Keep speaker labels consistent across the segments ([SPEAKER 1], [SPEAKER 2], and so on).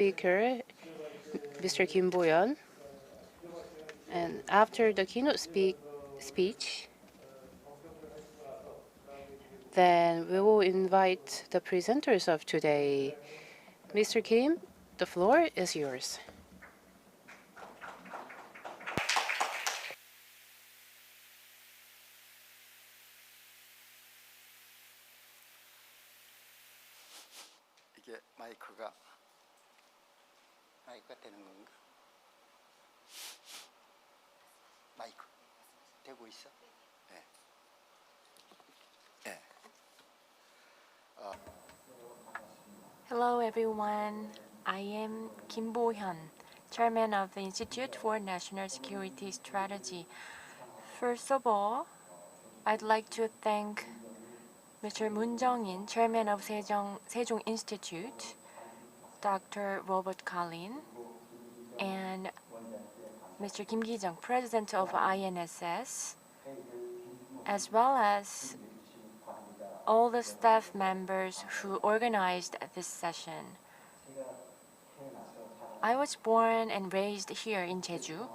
[SPEAKER 1] speaker, Mr. Kim Bo-yeon. And after the keynote speech, then we will invite the presenters of today. Mr. Kim, the floor is yours.
[SPEAKER 2] 이게 마이크가 되는 건가? 마이크 되고 있어? 네. 네.
[SPEAKER 3] Hello everyone, I am Kim Bo-hyun, Chairman of the Institute for National Security Strategy. First of all, I'd like to thank Mr. Moon Jung-in, Chairman of Sejong Institute, Dr. Robert Collin, and Mr. Kim Ki-jung, President of INSS, as well as all the staff members who organized this session. I was born and raised here in JEJU,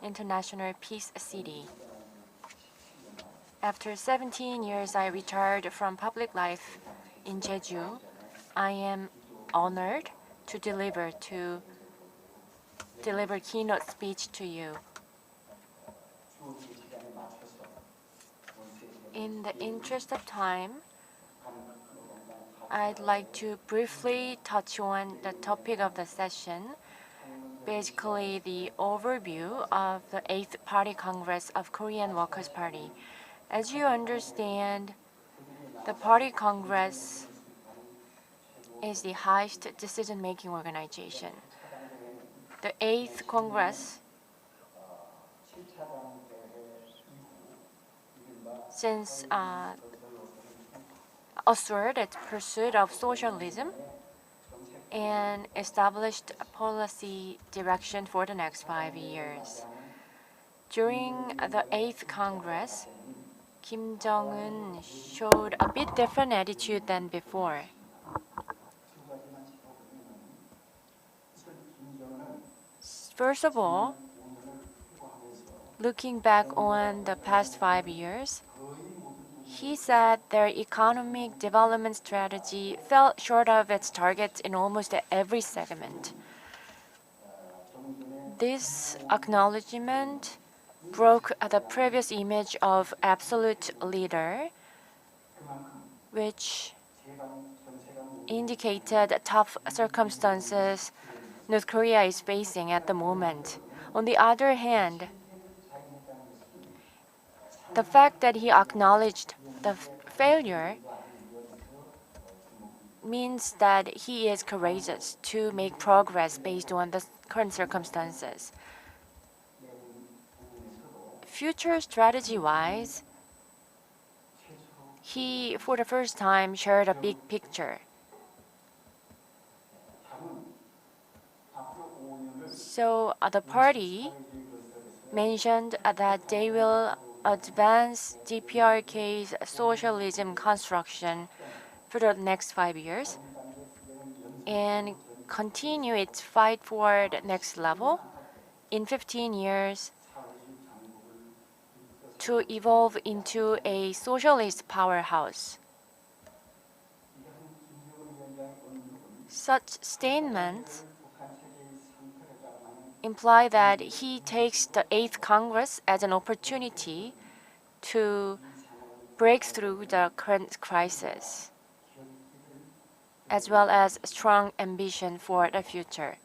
[SPEAKER 3] International Peace City. After 17 years, I retired from public life in JEJU. I am honored to deliver keynote speech to you. In the interest of time, I'd like to briefly touch on the topic of the session, basically the overview of the 8th Party Congress of Korean Workers' Party. As you understand, the Party Congress is the highest decision-making organization. The 8th Congress, since asserted its pursuit of socialism and established a policy direction for the next 5 years. During the 8th Congress, Kim Jong-un showed a bit different attitude than before. First of all, looking back on the past 5 years, he said their economic development strategy fell short of its targets in almost every segment. This acknowledgement broke the previous image of absolute leader, which indicated tough circumstances North Korea is facing at the moment. On the other hand, the fact that he acknowledged the failure means that he is courageous to make progress based on the current circumstances. Future strategy-wise, he, for the first time, shared a big picture. So the party mentioned that they will advance DPRK's socialism construction for the next 5 years and continue its fight for the next level in 15 years to evolve into a socialist powerhouse. Such statements imply that he takes the 8th Congress as an opportunity to break through the current crisis, as well as strong ambition for the future.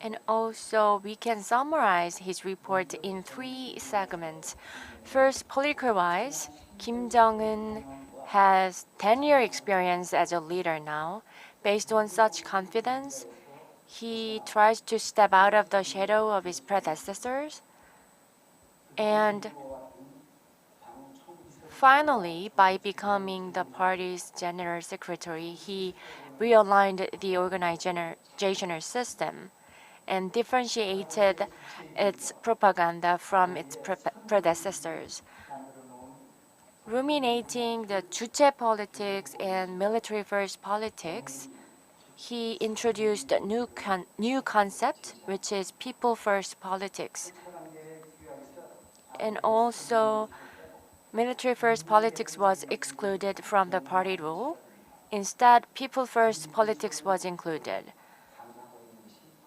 [SPEAKER 3] And also, we can summarize his report in 3 segments. First, political-wise, Kim Jong-un has 10-year experience as a leader now. Based on such confidence, he tries to step out of the shadow of his predecessors. And finally, by becoming the party's general secretary, he realigned the organizational system and differentiated its propaganda from its predecessors. ruminating the 주체 politics and military first politics, he introduced a new concept, which is people first politics. And also, military first politics was excluded from the party rule. Instead, people first politics was included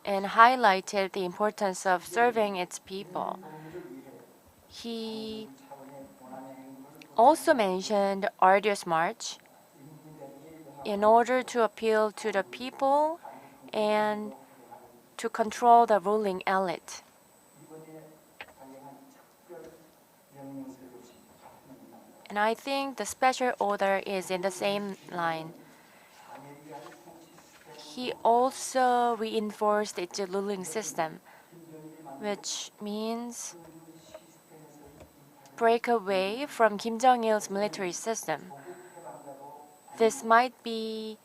[SPEAKER 3] and highlighted the importance of serving its people. He also mentioned arduous march in order to appeal to the people and to control the ruling elite. And I think the special order is in the same line. He also reinforced its ruling system, which means break away from Kim Jong-il's military system. This might be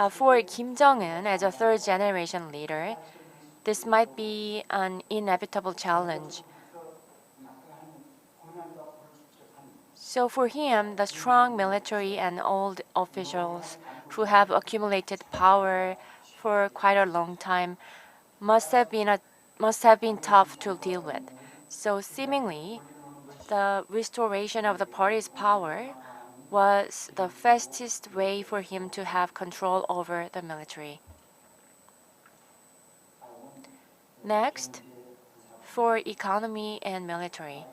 [SPEAKER 3] for Kim Jong-un as a third generation leader, this might be an inevitable challenge. So for him, the strong military and old officials who have accumulated power for quite a long time must have been tough to deal with. So seemingly, the restoration of the party's power was the fastest way for him to have control over the military. Next, for economy and military.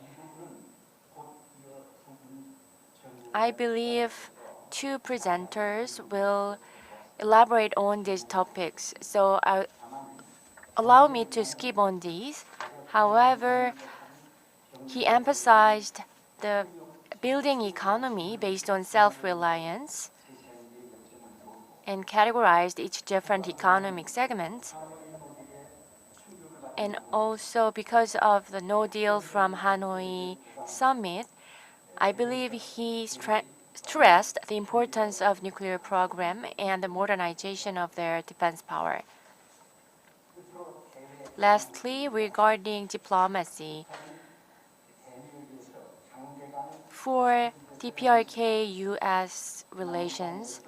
[SPEAKER 3] I believe two presenters will elaborate on these topics, so allow me to skip on these. However, he emphasized the building economy based on self-reliance and categorized each different economic segment. And also because of the no deal from Hanoi summit, I believe he stressed the importance of nuclear program and the modernization of their defense power. Lastly, regarding diplomacy, for DPRK-US relations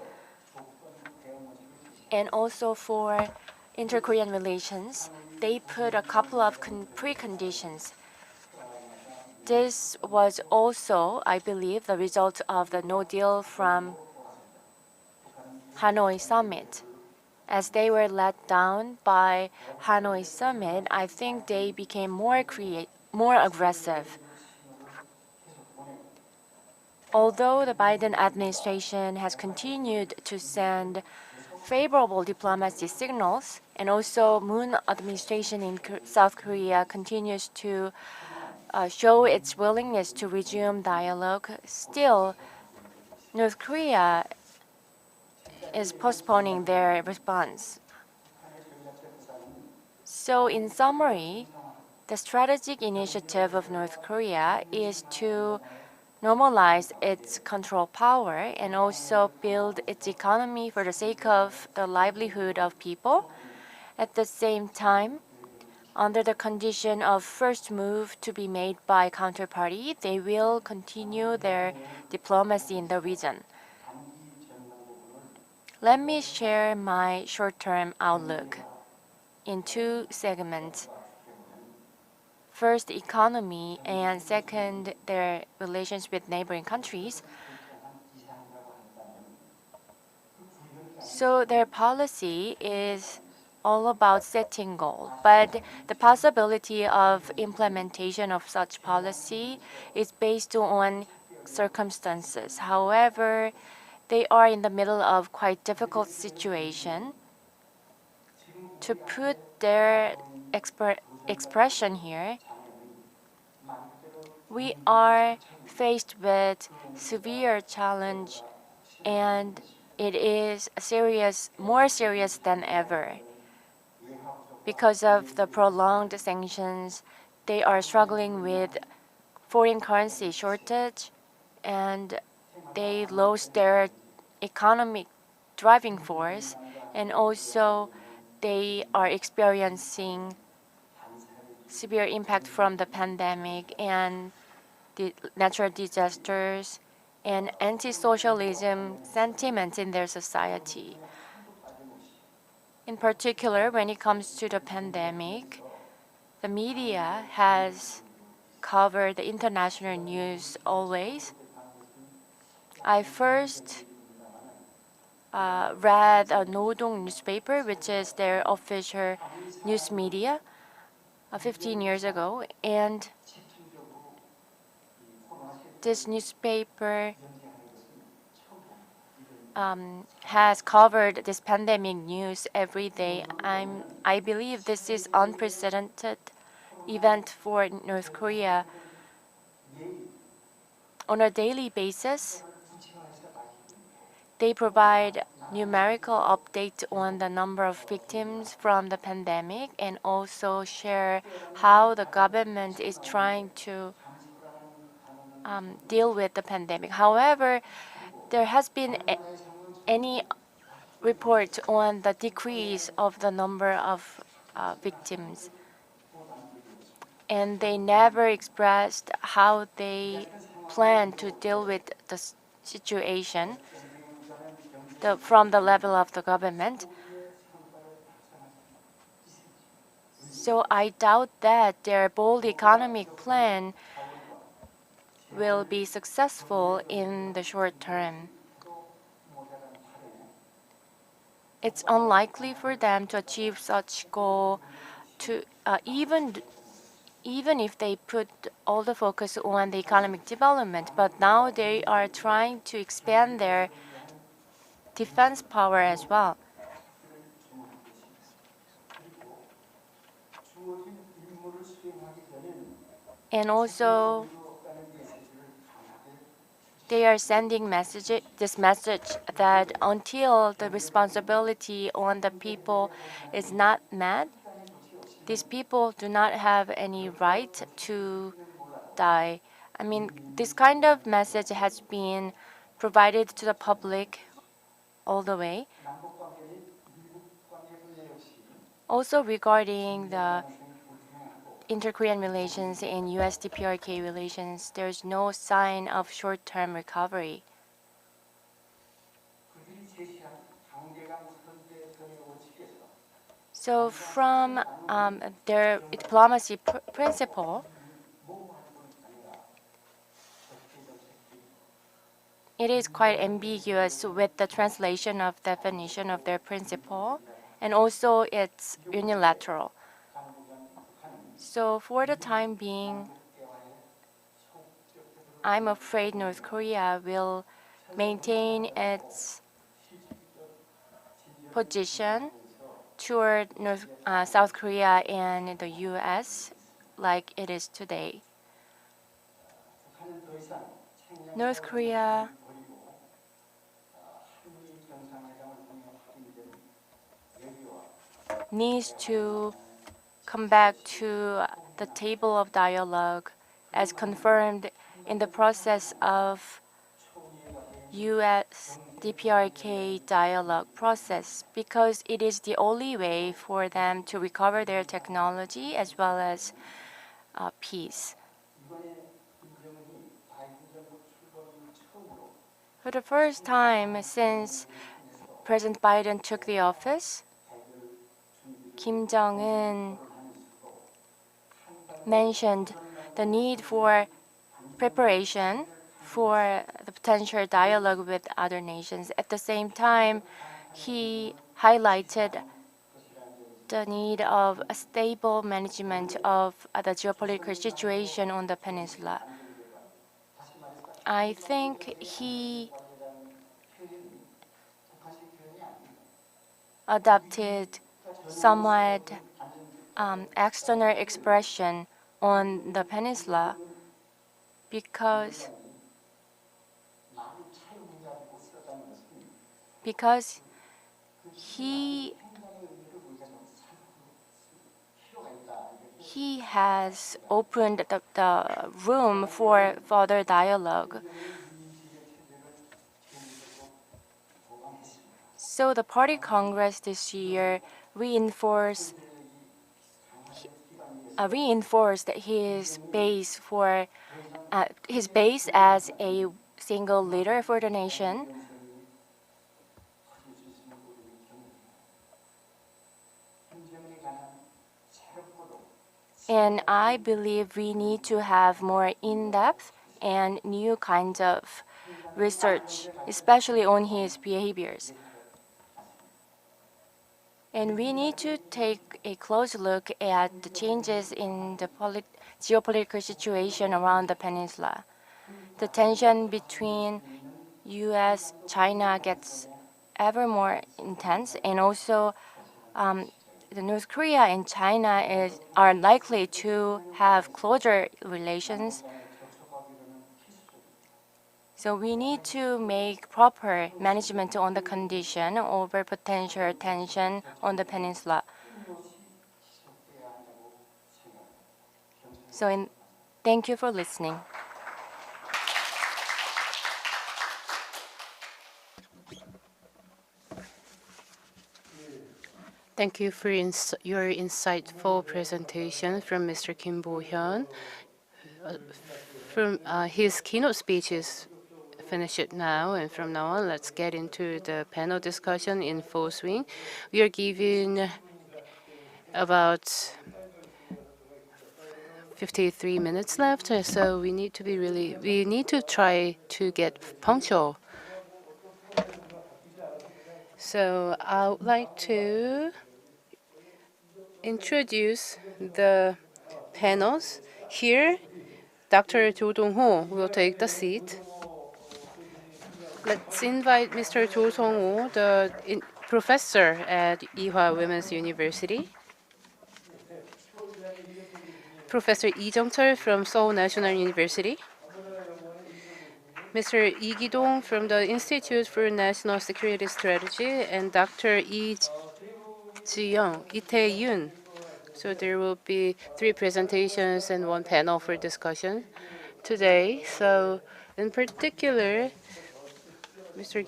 [SPEAKER 3] and also for inter-Korean relations, they put a couple of preconditions. This was also, I believe, the result of the no deal from Hanoi summit. As they were let down by Hanoi summit, I think they became more aggressive. Although the Biden administration has continued to send favorable diplomacy signals, and also Moon administration in South Korea continues to show its willingness to resume dialogue, still North Korea is postponing their response. So in summary, the strategic initiative of North Korea is to normalize its control power and also build its economy for the sake of the livelihood of people. At the same time, under the condition of first move to be made by counterparty, they will continue their diplomacy in the region. Let me share my short-term outlook in two segments. First, economy, and second, their relations with neighboring countries. So their policy is all about setting goals, but the possibility of implementation of such policy is based on circumstances. However, they are in the middle of quite difficult situation. To put their expression here, we are faced with severe challenge, and it is more serious than ever. Because of the prolonged sanctions, they are struggling with foreign currency shortage, and they lost their economic driving force, and also they are experiencing severe impact from the pandemic, and natural disasters, and anti-socialism sentiments in their society. In particular, when it comes to the pandemic, the media has covered the international news always. I first read a Nodong newspaper, which is their official news media, 15 years ago, and this newspaper has covered this pandemic news every day. I believe this is unprecedented event for North Korea. On a daily basis, they provide numerical updates on the number of victims from the pandemic and also share how the government is trying to deal with the pandemic. However, there has been any report on the decrease of the number of victims, and they never expressed how they plan to deal with the situation from the level of the government. So I doubt that their bold economic plan will be successful in the short term. It's unlikely for them to achieve such goal to even if they put all the focus on the economic development, but now they are trying to expand their defense power as well. And also, they are sending this message that until the responsibility on the people is not met, these people do not have any right to die. I mean, this kind of message has been provided to the public all the way. Also regarding the inter-Korean relations and US-DPRK relations, there's no sign of short-term recovery. So from their diplomacy principle, it is quite ambiguous with the translation of definition of their principle, and also it's unilateral. So for the time being, I'm afraid North Korea will maintain its position toward South Korea and the US like it is today. North Korea needs to come back to the table of dialogue as confirmed in the process of US DPRK dialogue process, because it is the only way for them to recover their technology as well as peace. For the first time since President Biden took the office, Kim Jong-un mentioned the need for preparation for the potential dialogue with other nations. At the same time, he highlighted the need of a stable management of the geopolitical situation on the peninsula. I think he adopted somewhat external expression on the peninsula because he has opened the room for further dialogue. So the Party Congress this year reinforced his base for his base as a single leader for the nation. And I believe we need to have more in-depth and new kinds of research, especially on his behaviors. And we need to take a close look at the changes in the geopolitical situation around the peninsula. The tension between U.S. China gets ever more intense, and also the North Korea and China are likely to have closer relations. So we need to make proper management on the condition over potential tension on the peninsula. Thank you for listening.
[SPEAKER 1] Thank you for your insightful presentation from Mr. Kim Bo-hyun. From his keynote speech is finished now, and from now on, let's get into the panel discussion in full swing. We are given about 53 minutes left, so we need to try to get punctual. So I would like to introduce the panels. Here, Dr. Jo Dong-ho will take the seat. Let's invite Mr. Jo Song-ho, the professor at Ewha Women's University. Professor Lee Jung-chul from Seoul National University. Mr. Lee Ki-dong from the Institute for National Security Strategy, and Dr. Lee Tae-yoon. So there will be 3 presentations and 1 panel for discussion today. So in particular, Mr.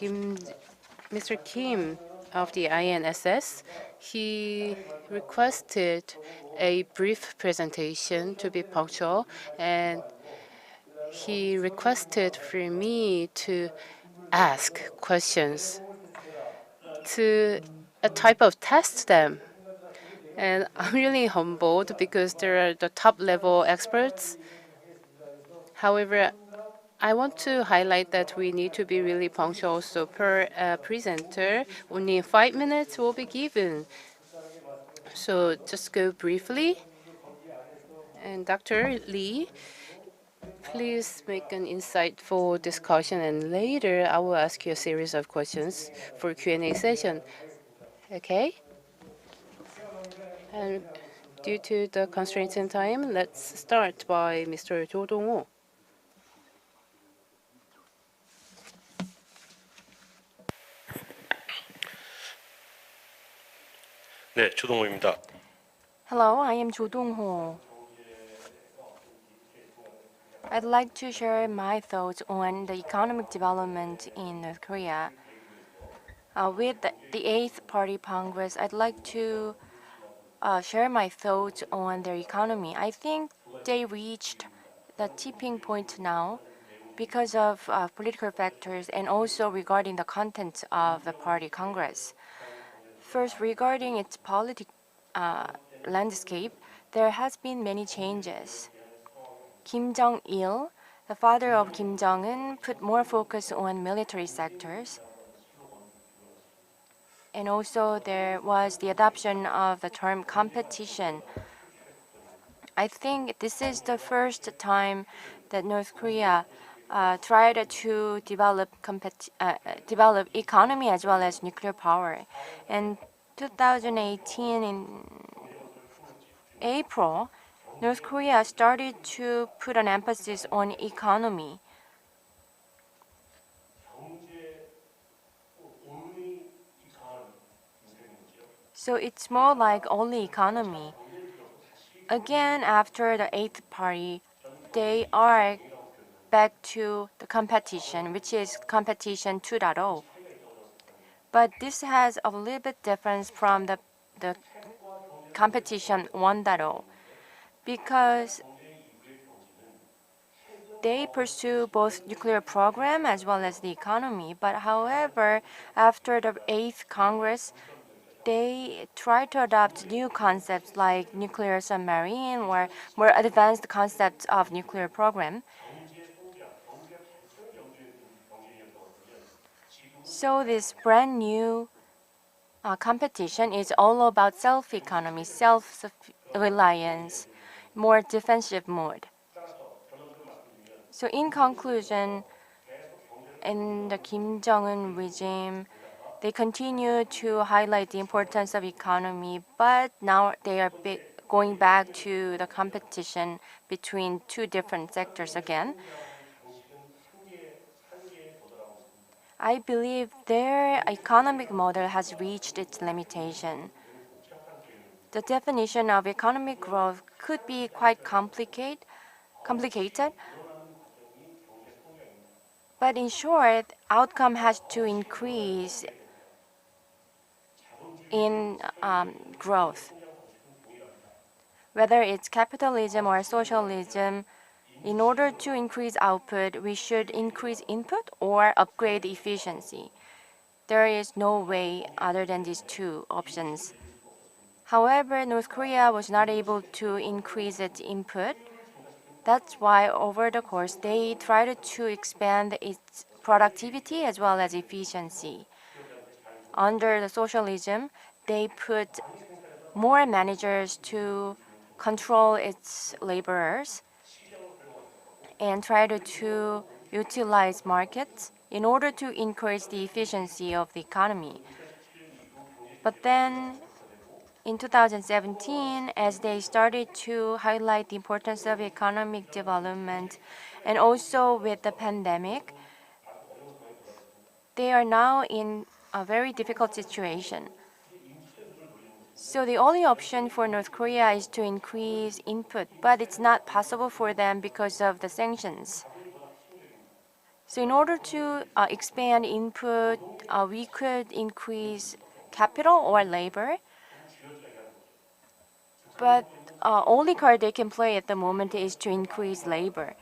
[SPEAKER 1] Kim of the INSS, he requested a brief presentation to be punctual, and he requested for me to ask questions to a type of test them. And I'm really humbled because there are the top level experts. However, I want to highlight that we need to be really punctual. So per presenter, only 5 minutes will be given. So just go briefly. And Dr. Lee, please make an insightful discussion, and later I will ask you a series of questions for Q&A session. Okay? And due to the constraints in time, let's start by Mr. Jo Dong-ho.
[SPEAKER 4] 네, 조동호입니다.
[SPEAKER 3] Hello, I am Jo Dong-ho. I'd like to share my thoughts on the economic development in North Korea. With the 8th Party Congress, I'd like to share my thoughts on their economy. I think they reached the tipping point now because of political factors and also regarding the content of the Party Congress. First, regarding its landscape, there has been many changes. Kim Jong-il, the father of Kim Jong-un, put more focus on military sectors. And also there was the adoption of the term competition. I think this is the first time that North Korea tried to develop economy as well as nuclear power. In 2018, in April, North Korea started to put an emphasis on economy. So it's more like only economy. Again, after the 8th party, they are back to the competition, which is competition 2.0. But this has a little bit difference from the competition 1.0, because they pursue both nuclear program as well as the economy. But however, after the 8th Congress, they try to adopt new concepts like nuclear submarine or more advanced concepts of nuclear program. So this brand new competition is all about self-economy, self-reliance, more defensive mode. So in conclusion, in the Kim Jong-un regime, they continue to highlight the importance of economy, but now they are going back to the competition between two different sectors again. I believe their economic model has reached its limitation. The definition of economic growth could be quite complicated, but in short, outcome has to increase in growth. Whether it's capitalism or socialism, in order to increase output, we should increase input or upgrade efficiency. There is no way other than these two options. However, North Korea was not able to increase its input. That's why over the course, they tried to expand its productivity as well as efficiency. Under the socialism, they put more managers to control its laborers and tried to utilize markets in order to increase the efficiency of the economy. But then in 2017, as they started to highlight the importance of economic development and also with the pandemic, they are now in a very difficult situation. So the only option for North Korea is to increase input, but it's not possible for them because of the sanctions. So in order to expand input, we could increase capital or labor. But only card they can play at the moment is to increase labor.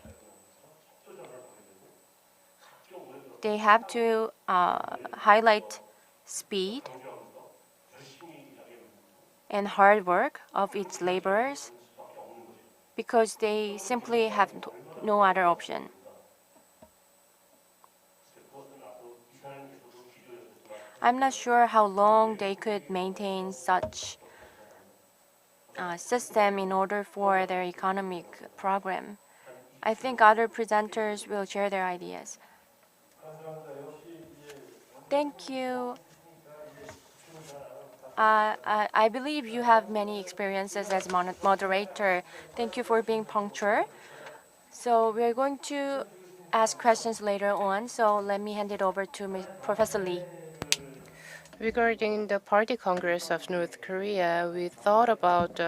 [SPEAKER 3] They have to highlight speed and hard work of its laborers because they simply have no other option. I'm not sure how long they could maintain such system in order for their economic program. I think other presenters will share their ideas. Thank you. I believe you have many experiences as moderator. Thank you for being punctual. So we're going to ask questions later on. So let me hand it over to Professor Lee.
[SPEAKER 1] Regarding the Party Congress of North Korea, we thought about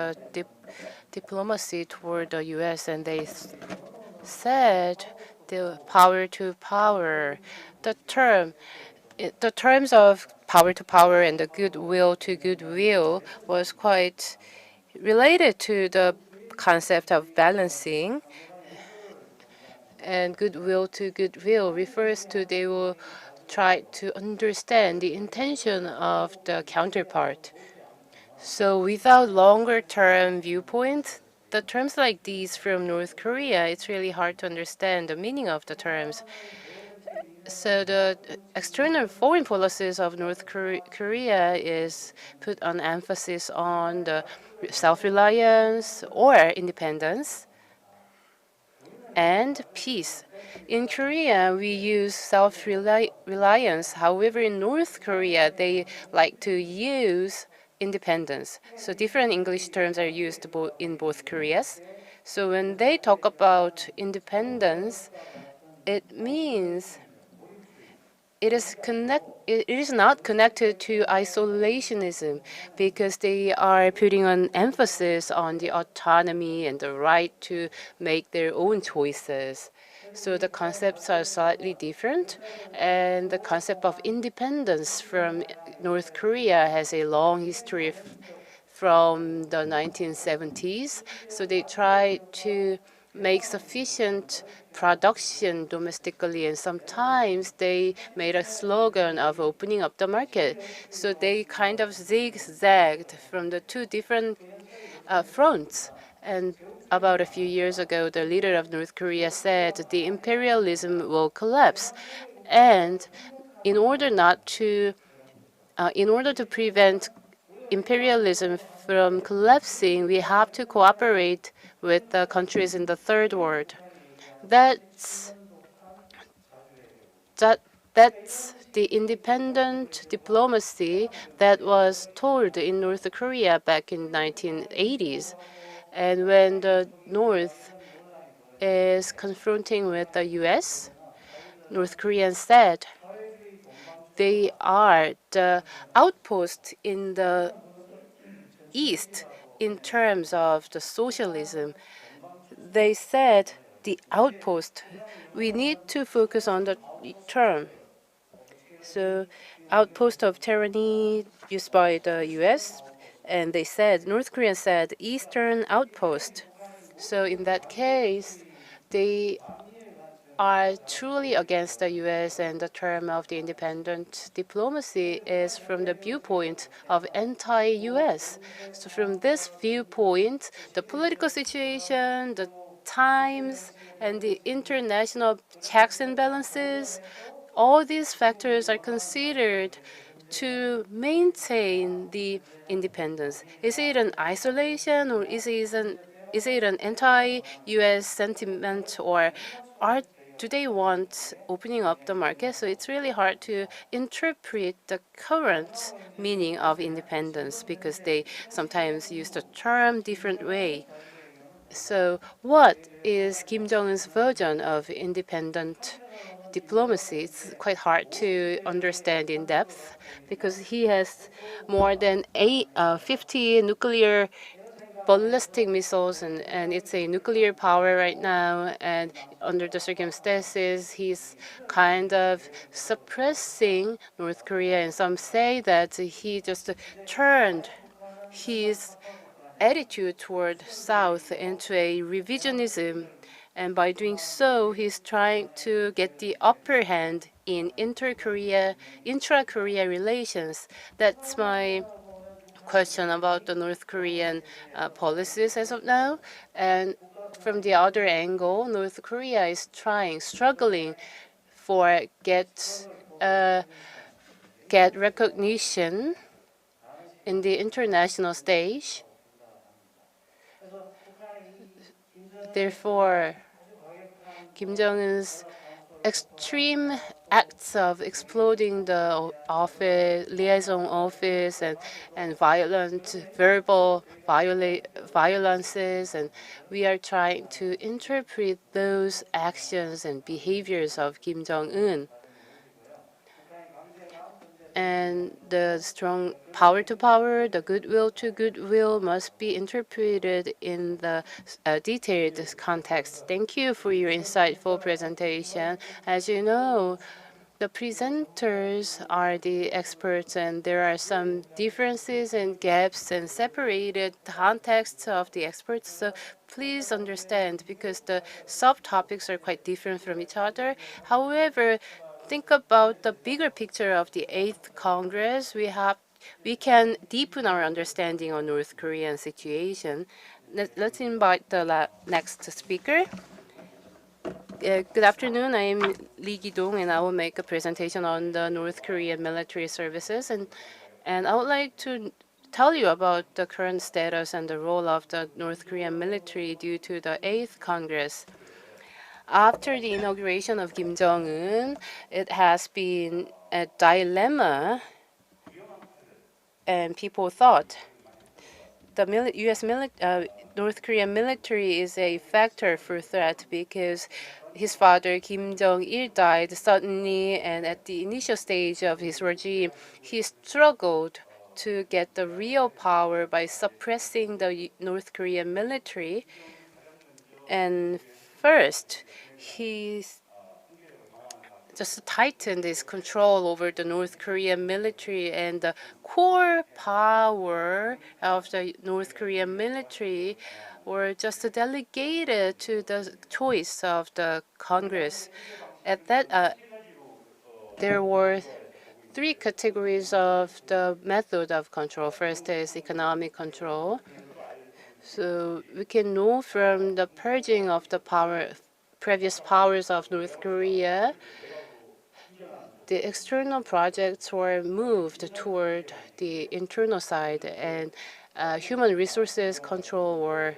[SPEAKER 1] diplomacy toward the U.S. and they said the power to power. The terms of power to power and the goodwill to goodwill was quite related to the concept of balancing. And goodwill to goodwill refers to they will try to understand the intention of the counterpart. So without longer-term viewpoint, the terms like these from North Korea, it's really hard to understand the meaning of the terms. So the external foreign policies of North Korea is put an emphasis on the self-reliance or independence and peace. In Korea, we use self-reliance. However, in North Korea, they like to use independence. So different English terms are used in both Koreas. So when they talk about independence, it means it is not connected to isolationism because they are putting an emphasis on the autonomy and the right to make their own choices. So the concepts are slightly different, and the concept of independence from North Korea has a long history from the 1970s. So they try to make sufficient production domestically, and sometimes they made a slogan of opening up the market. So they kind of zigzagged from the two different fronts. And about a few years ago, the leader of North Korea said the imperialism will collapse. And in order not to, in order to prevent imperialism from collapsing, we have to cooperate with the countries in the third world. That's that that's the independent diplomacy that was told in North Korea back in 1980s. And when the North is confronting with the US, North Koreans said they are the outpost in the East in terms of the socialism. They said the outpost. We need to focus on the term. So, outpost of tyranny used by the U.S. And they said North Korea said Eastern outpost. So in that case, they are truly against the U.S. and the term of the independent diplomacy is from the viewpoint of anti-U.S. So from this viewpoint, the political situation, the times, and the international checks and balances, all these factors are considered to maintain the independence. Is it an isolation or is it an anti-U.S. sentiment or are do they want opening up the market? So it's really hard to interpret the current meaning of independence because they sometimes use the term different way. So what is Kim Jong-un's version of independent diplomacy? It's quite hard to understand in depth because he has more than 50 nuclear ballistic missiles, and it's a nuclear power right now. And under the circumstances, he's kind of suppressing North Korea. And some say that he just turned his attitude toward South into a revisionism. And by doing so, he's trying to get the upper hand in intra-Korea relations. That's my question about the North Korean policies as of now. And from the other angle, North Korea is struggling for get recognition in the international stage. Therefore, Kim Jong-un's extreme acts of exploding the office, liaison office, and violent verbal violences, and we are trying to interpret those actions and behaviors of Kim Jong-un. And the strong power to power, the goodwill to goodwill must be interpreted in the detailed context. Thank you for your insightful presentation. As you know, the presenters are the experts, and there are some differences and gaps and separated contexts of the experts. So please understand because the subtopics are quite different from each other. However, think about the bigger picture of the 8th Congress. We can deepen our understanding on North Korean situation. Let's invite the next speaker. Good afternoon. I am Lee Gi-dong, and I will make a presentation on the North Korean military services. And I would like to tell you about the current status and the role of the North Korean military due to the 8th Congress. After the inauguration of Kim Jong-un, it has been a dilemma, and people thought the North Korean military is a factor for threat because his father Kim Jong-il died suddenly, and at the initial stage of his regime, he struggled to get the real power by suppressing the North Korean military. And first, he just tightened its control over the North Korean military, and the core power of the North Korean military were just delegated to the choice of the Congress. At that, there were three categories of the method of control. First is economic control. So we can know from the purging of the previous powers of North Korea, the external projects were moved toward the internal side, and human resources control were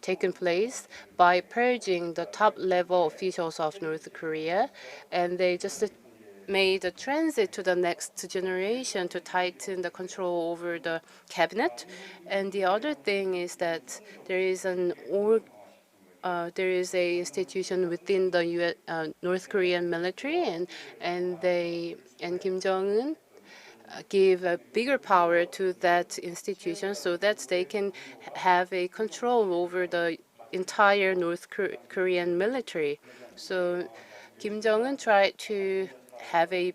[SPEAKER 1] taken place by purging the top level officials of North Korea, and they just made a transit to the next generation to tighten the control over the cabinet. And the other thing is that there is a institution within the North Korean military, and Kim Jong-un give a bigger power to that institution so that they can have a control over the entire North Korean military. So Kim Jong-un tried to have a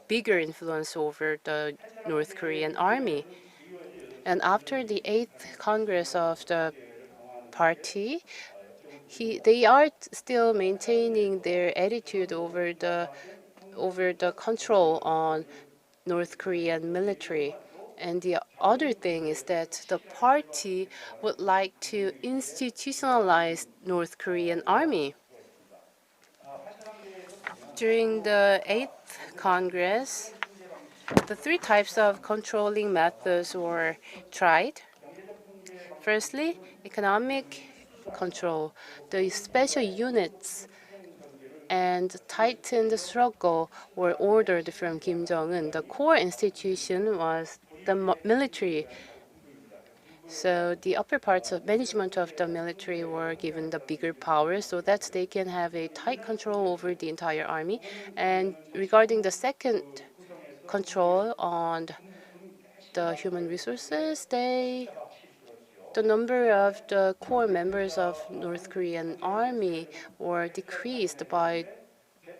[SPEAKER 1] bigger influence over the North Korean army. And after the 8th Congress of the party, they are still maintaining their attitude over the control on North Korean military. And the other thing is that the party would like to institutionalize North Korean army. During the 8th Congress, the three types of controlling methods were tried. Firstly, economic control. The special units and tightened struggle were ordered from Kim Jong-un. The core institution was the military. So the upper parts of management of the military were given the bigger power so that they can have a tight control over the entire army. And regarding the second control on the human resources, the number of the core members of North Korean army were decreased by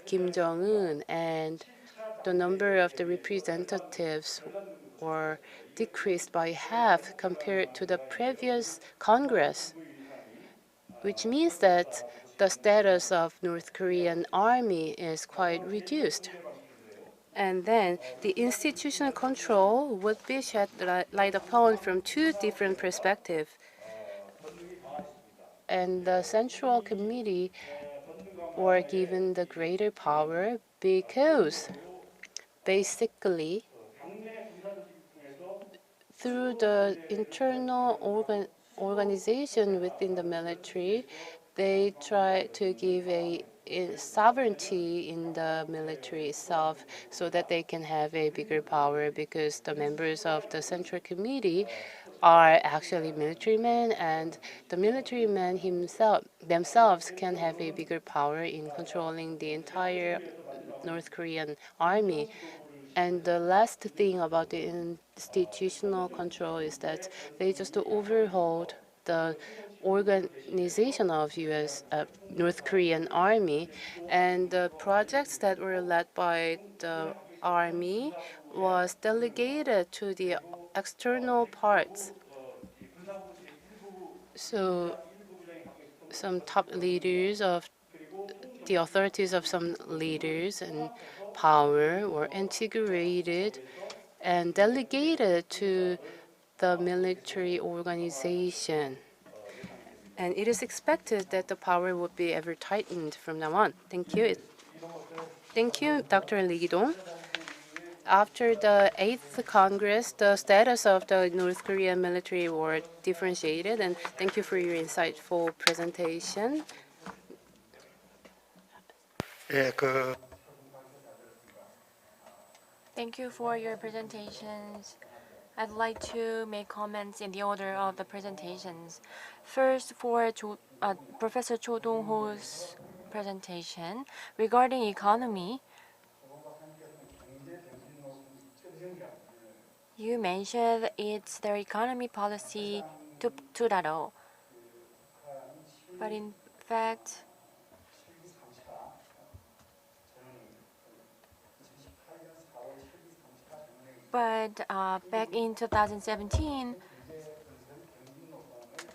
[SPEAKER 1] Kim Jong-un, and the number of the representatives were decreased by half compared to the previous Congress, which means that the status of North Korean army is quite reduced. And then the institutional control would be shed light upon from two different perspectives. And the Central Committee were given the greater power because basically through the internal organization within the military, they try to give a sovereignty in the military itself so that they can have a bigger power, because the members of the Central Committee are actually military men, and the military men themselves can have a bigger power in controlling the entire North Korean army. And the last thing about the institutional control is that they just overhauled the organization of North Korean army, and the projects that were led by the army was delegated to the external parts. So some top leaders of the authorities of some leaders and power were integrated and delegated to the military organization. And it is expected that the power would be ever tightened from now on. Thank you. Thank you, Dr. Lee Gi-dong. After the 8th Congress, the status of the North Korean military were differentiated, and thank you for your insightful presentation.
[SPEAKER 4] 예,
[SPEAKER 3] Thank you for your presentations. I'd like to make comments in the order of the presentations. First, for Professor Cho Dong-ho's presentation regarding economy, you mentioned it's their economy policy 2.0. But in fact, But back in 2017,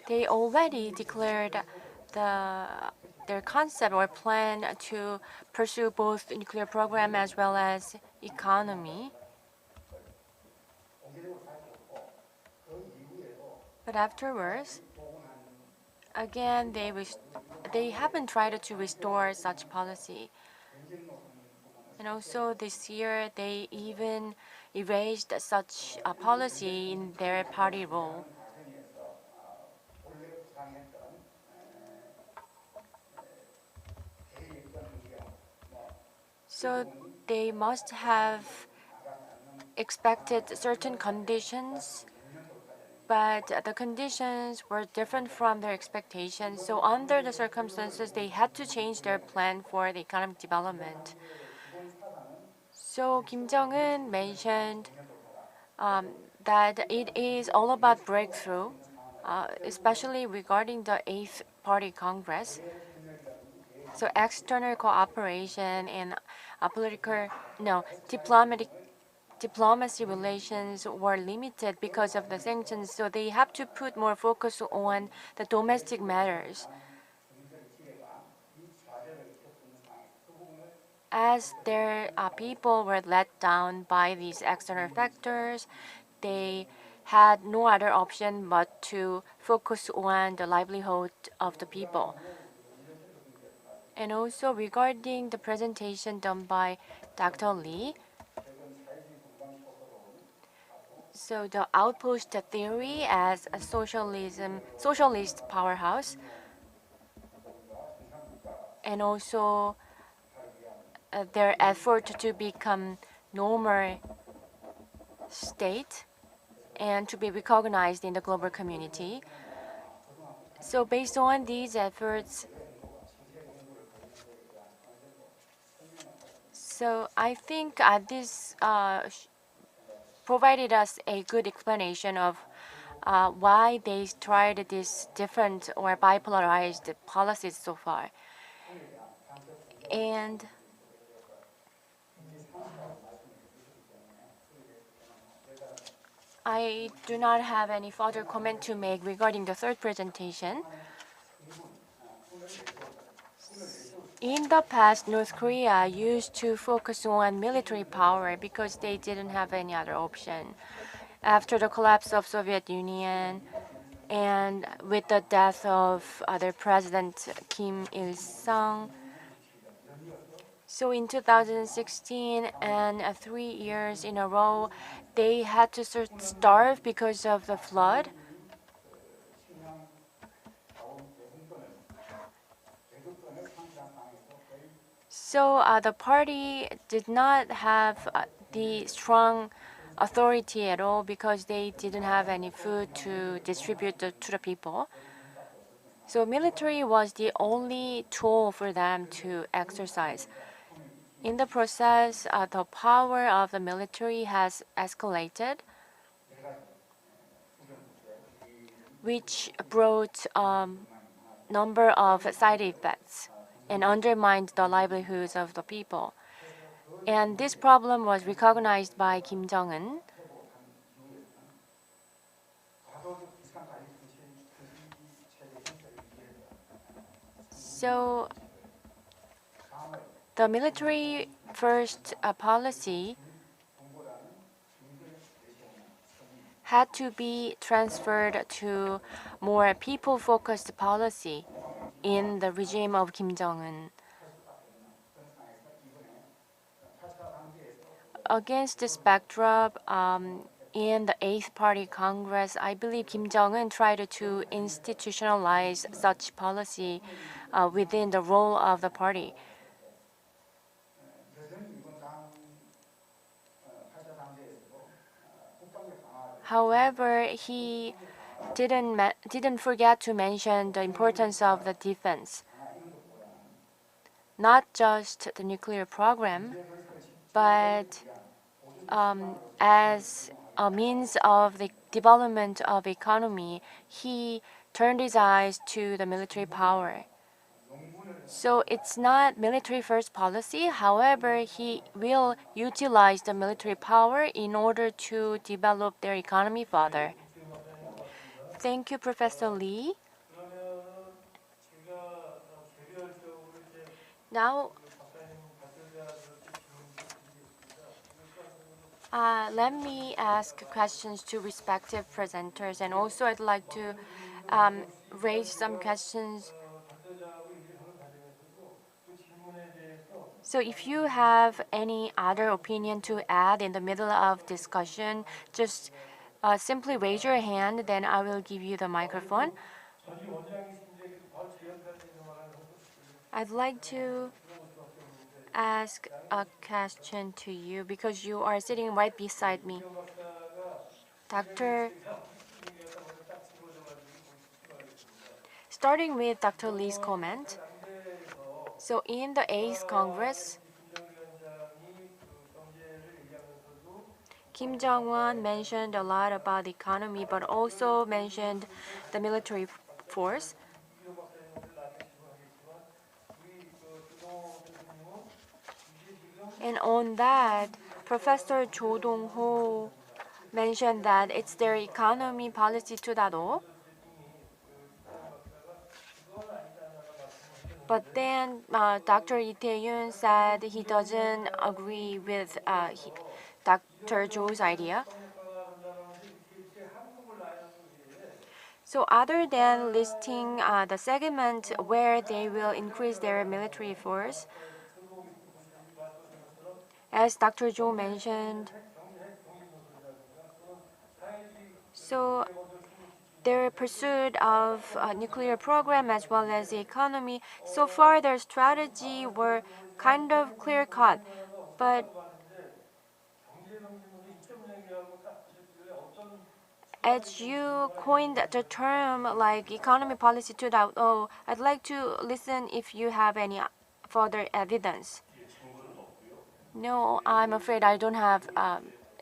[SPEAKER 3] they already declared their concept or plan to pursue both the nuclear program as well as economy. But afterwards, again, they haven't tried to restore such policy. And also this year, they even erased such a policy in their party role. So they must have expected certain conditions, but the conditions were different from their expectations. So under the circumstances, they had to change their plan for the economic development. So Kim Jong-un mentioned that it is all about breakthrough, especially regarding the Eighth Party Congress. So external cooperation and diplomacy relations were limited because of the sanctions. So they have to put more focus on the domestic matters. As their people were let down by these external factors, they had no other option but to focus on the livelihood of the people. And also regarding the presentation done by Dr. Lee, so the outpost theory as a socialist powerhouse, and also their effort to become normal state and to be recognized in the global community. So based on these efforts, so I think this provided us a good explanation of why they tried these different or bipolarized policies so far. And I do not have any further comment to make regarding the third presentation. In the past, North Korea used to focus on military power because they didn't have any other option. After the collapse of Soviet Union and with the death of their president Kim Il-sung, so in 2016 and 3 years in a row, they had to starve because of the flood. So the party did not have the strong authority at all because they didn't have any food to distribute to the people. So military was the only tool for them to exercise. In the process, the power of the military has escalated, which brought number of side effects and undermined the livelihoods of the people. And this problem was recognized by Kim Jong-un. So the military first policy had to be transferred to more people-focused policy in the regime of Kim Jong-un. Against this backdrop, in the Eighth Party Congress, I believe Kim Jong-un tried to institutionalize such policy within the role of the party. However, he didn't forget to mention the importance of the defense, not just the nuclear program, but as a means of the development of economy, he turned his eyes to the military power. So it's not military first policy. However, he will utilize the military power in order to develop their economy further. Thank you, Professor Lee. Now, let me ask questions to respective presenters, and also I'd like to raise some questions. So if you have any other opinion to add in the middle of discussion, just simply raise your hand, then I will give you the microphone. I'd like to ask a question to you because you are sitting right beside me. Starting with Dr. Lee's comment. So in the 8th Congress, Kim Jong-un mentioned a lot about the economy, but also mentioned the military force. And on that, Professor Jo Dong-ho mentioned that it's their economy policy 2.0. But then Dr. Lee Tae-yoon said he doesn't agree with Dr. Jo's idea. So other than listing the segment where they will increase their military force, as Dr. Jo mentioned, so their pursuit of a nuclear program as well as the economy, so far their strategy were kind of clear-cut, but as you coined the term like economy policy 2.0, I'd like to listen if you have any further evidence. No, I'm afraid I don't have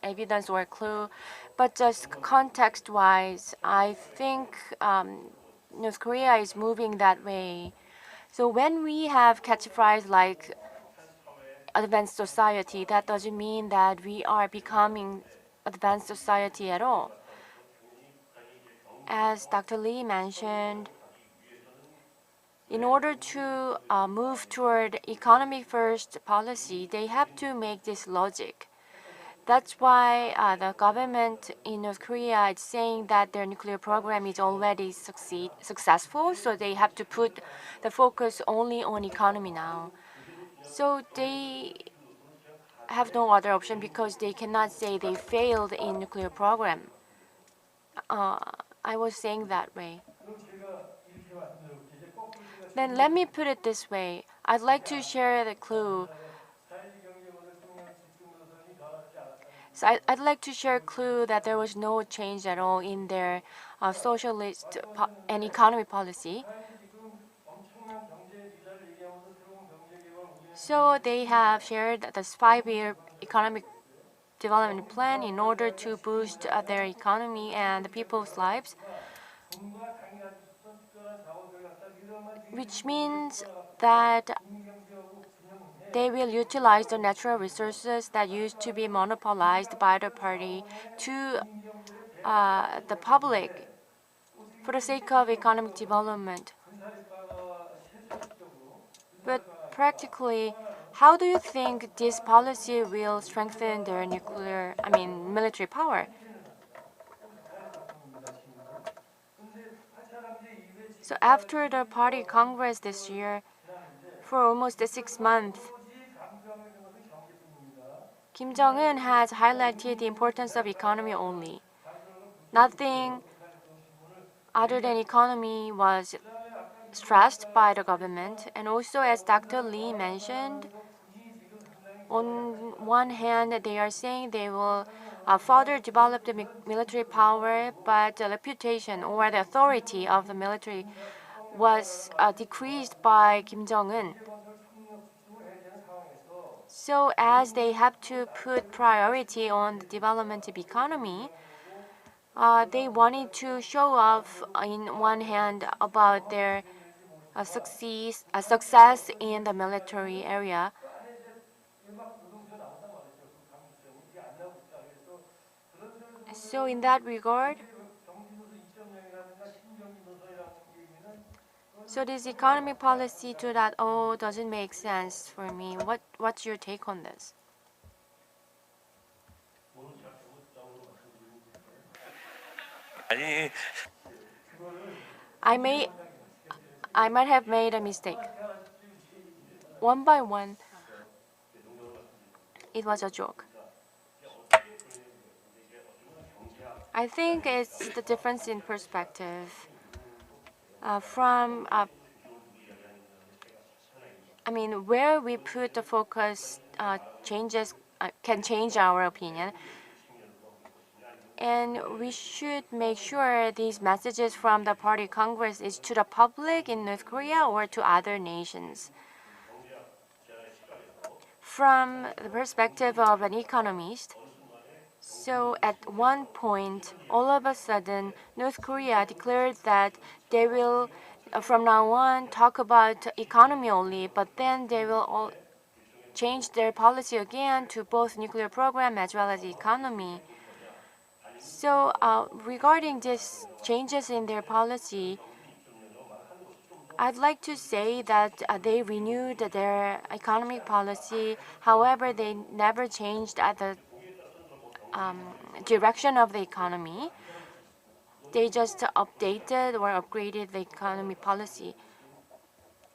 [SPEAKER 3] evidence or clue, but just context-wise, I think North Korea is moving that way. So when we have catchphrase like advanced society, that doesn't mean that we are becoming advanced society at all. As Dr. Lee mentioned, in order to move toward economy first policy, they have to make this logic. That's why the government in North Korea is saying that their nuclear program is already successful, so they have to put the focus only on economy now. So they have no other option because they cannot say they failed in nuclear program. I was saying that way. Then let me put it this way. I'd like to share the clue. So I'd like to share a clue that there was no change at all in their socialist and economy policy. So they have shared this 5-year economic development plan in order to boost their economy and the people's lives, which means that they will utilize the natural resources that used to be monopolized by the party to the public for the sake of economic development. But practically, how do you think this policy will strengthen their military power? So after the party congress this year, for almost 6 months, Kim Jong-un has highlighted the importance of economy only. Nothing other than economy was stressed by the government. And also, as Dr. Lee mentioned, on one hand, they are saying they will further develop the military power, but the reputation or the authority of the military was decreased by Kim Jong-un. So as they have to put priority on the development of economy, they wanted to show off in one hand about their success in the military area. So in that regard, so this economy policy 2.0 doesn't make sense for me. What's your take on this?
[SPEAKER 4] 아니,
[SPEAKER 3] I might have made a mistake. One by one, it was a joke. I think it's the difference in perspective. Where we put the focus changes can change our opinion. And we should make sure these messages from the party Congress is to the public in North Korea or to other nations. From the perspective of an economist, so at one point, all of a sudden, North Korea declared that they will, from now on, talk about economy only, but then they will all change their policy again to both nuclear program as well as economy. So regarding these changes in their policy, I'd like to say that they renewed their economic policy. However, they never changed the direction of the economy. They just updated or upgraded the economy policy,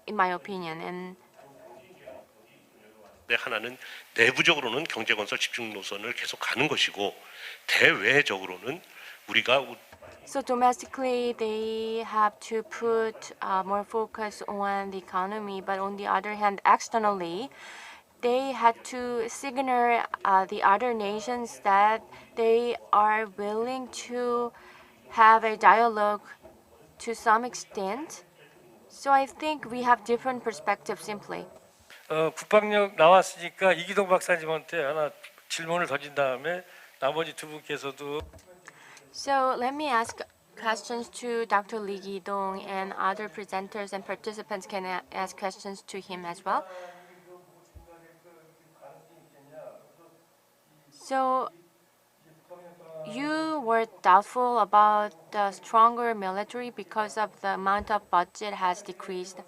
[SPEAKER 3] in my opinion. And
[SPEAKER 4] 하나는 내부적으로는 경제건설 집중 노선을 계속 가는 것이고 대외적으로는 우리가
[SPEAKER 3] so domestically, they have to put more focus on the economy, but on the other hand, externally, they had to signal the other nations that they are willing to have a dialogue to some extent. So I think we have different perspectives simply.
[SPEAKER 5] 국방력 나왔으니까 이기동 박사님한테 하나 질문을 던진 다음에 나머지 두 분께서도.
[SPEAKER 3] So let me ask questions to Dr. Lee Gi-dong, and other presenters and participants can ask questions to him as well. So you were doubtful about the stronger military because of the amount of budget has decreased,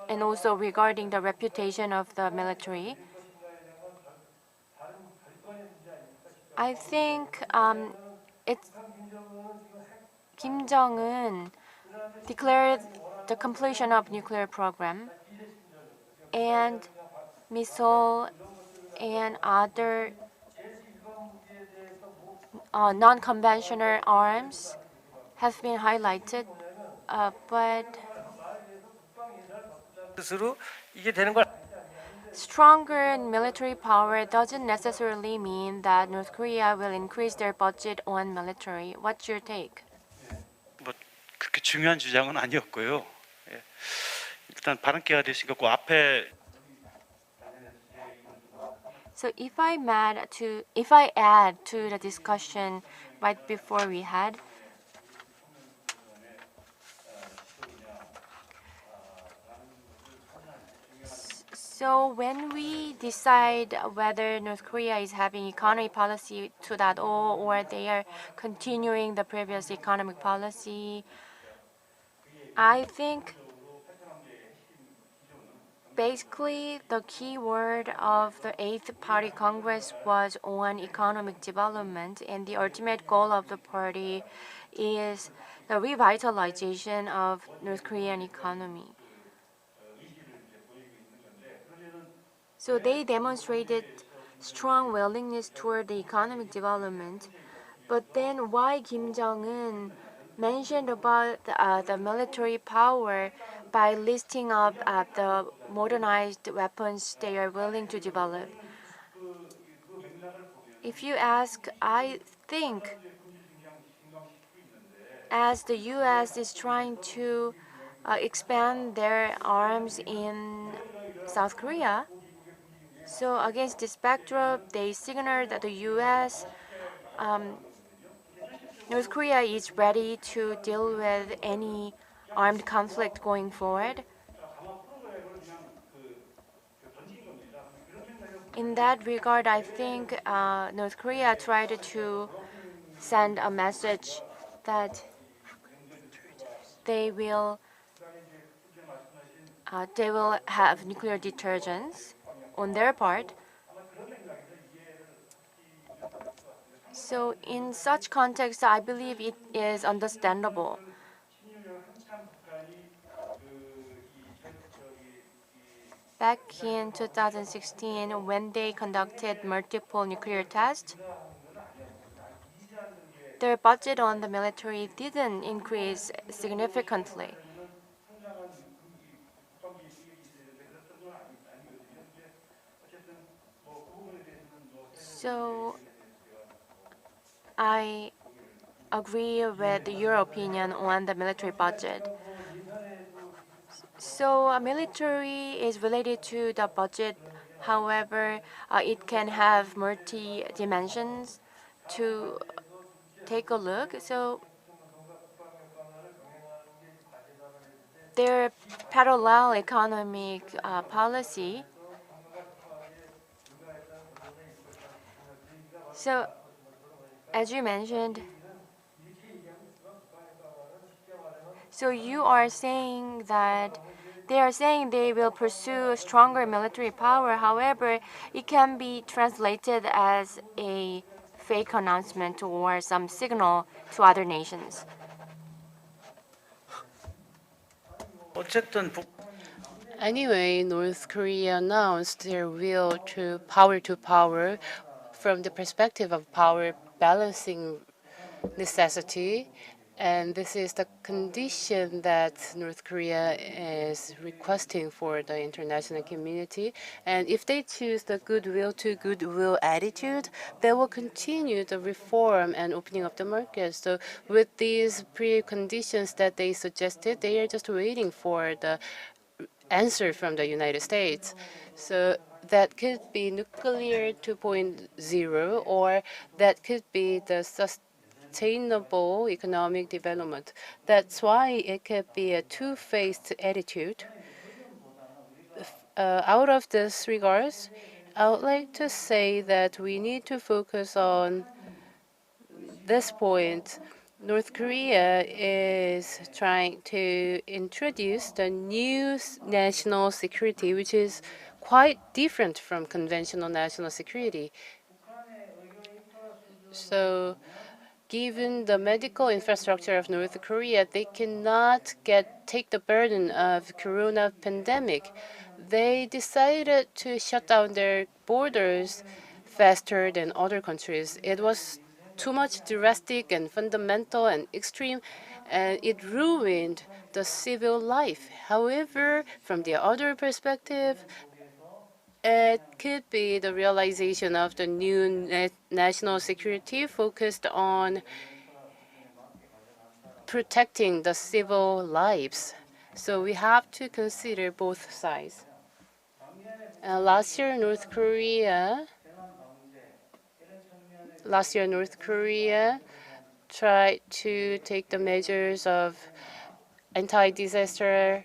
[SPEAKER 3] and also regarding the reputation of the military. I think Kim Jong-un declared the completion of nuclear program and missile and other non-conventional arms have been highlighted, but
[SPEAKER 5] 이게 되는 걸.
[SPEAKER 3] stronger military power doesn't necessarily mean that North Korea will increase their budget on military. What's your take?
[SPEAKER 6] 뭐 그렇게 중요한 주장은 아니었고요. 예. 일단 발언기가 되신 것 앞에.
[SPEAKER 3] So if I add to the discussion right before we had, so when we decide whether North Korea is having economy policy 2.0 or they are continuing the previous economic policy, I think basically the key word of the 8th Party Congress was on economic development, and the ultimate goal of the party is the revitalization of North Korean economy. So they demonstrated strong willingness toward the economic development. But then why Kim Jong-un mentioned about the military power by listing up the modernized weapons they are willing to develop? If you ask, I think as the U.S. is trying to expand their arms in South Korea, so against this backdrop, they signaled that the U.S. North Korea is ready to deal with any armed conflict going forward. In that regard, I think North Korea tried to send a message that they will have nuclear deterrence on their part. So in such context, I believe it is understandable. Back in 2016, when they conducted multiple nuclear tests, their budget on the military didn't increase significantly. So I agree with your opinion on the military budget. So military is related to the budget. However, it can have multi dimensions to take a look. So their parallel economic policy. So as you mentioned, so you are saying that they are saying they will pursue stronger military power. However, it can be translated as a fake announcement or some signal to other nations.
[SPEAKER 6] 어쨌든
[SPEAKER 1] Anyway, North Korea announced their will to power from the perspective of power balancing necessity. And this is the condition that North Korea is requesting for the international community. And if they choose the goodwill to goodwill attitude, they will continue the reform and opening of the market. So with these preconditions that they suggested, they are just waiting for the answer from the United States. So that could be nuclear 2.0, or that could be the sustainable economic development. That's why it could be a two-faced attitude. Out of this regards, I would like to say that we need to focus on this point. North Korea is trying to introduce the new national security, which is quite different from conventional national security. So, given the medical infrastructure of North Korea, they cannot take the burden of corona pandemic. They decided to shut down their borders faster than other countries. It was too much drastic and fundamental and extreme, and it ruined the civil life. However, from the other perspective, it could be the realization of the new national security focused on protecting the civil lives. So we have to consider both sides. Last year, North Korea tried to take the measures of anti-disaster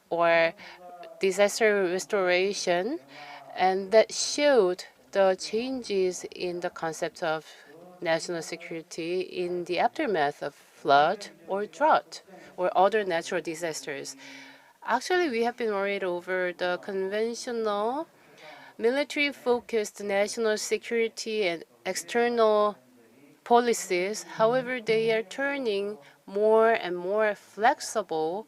[SPEAKER 1] or disaster restoration, and that showed the changes in the concept of national security in the aftermath of flood or drought or other natural disasters. Actually, we have been worried over the conventional military-focused national security and external policies. However, they are turning more and more flexible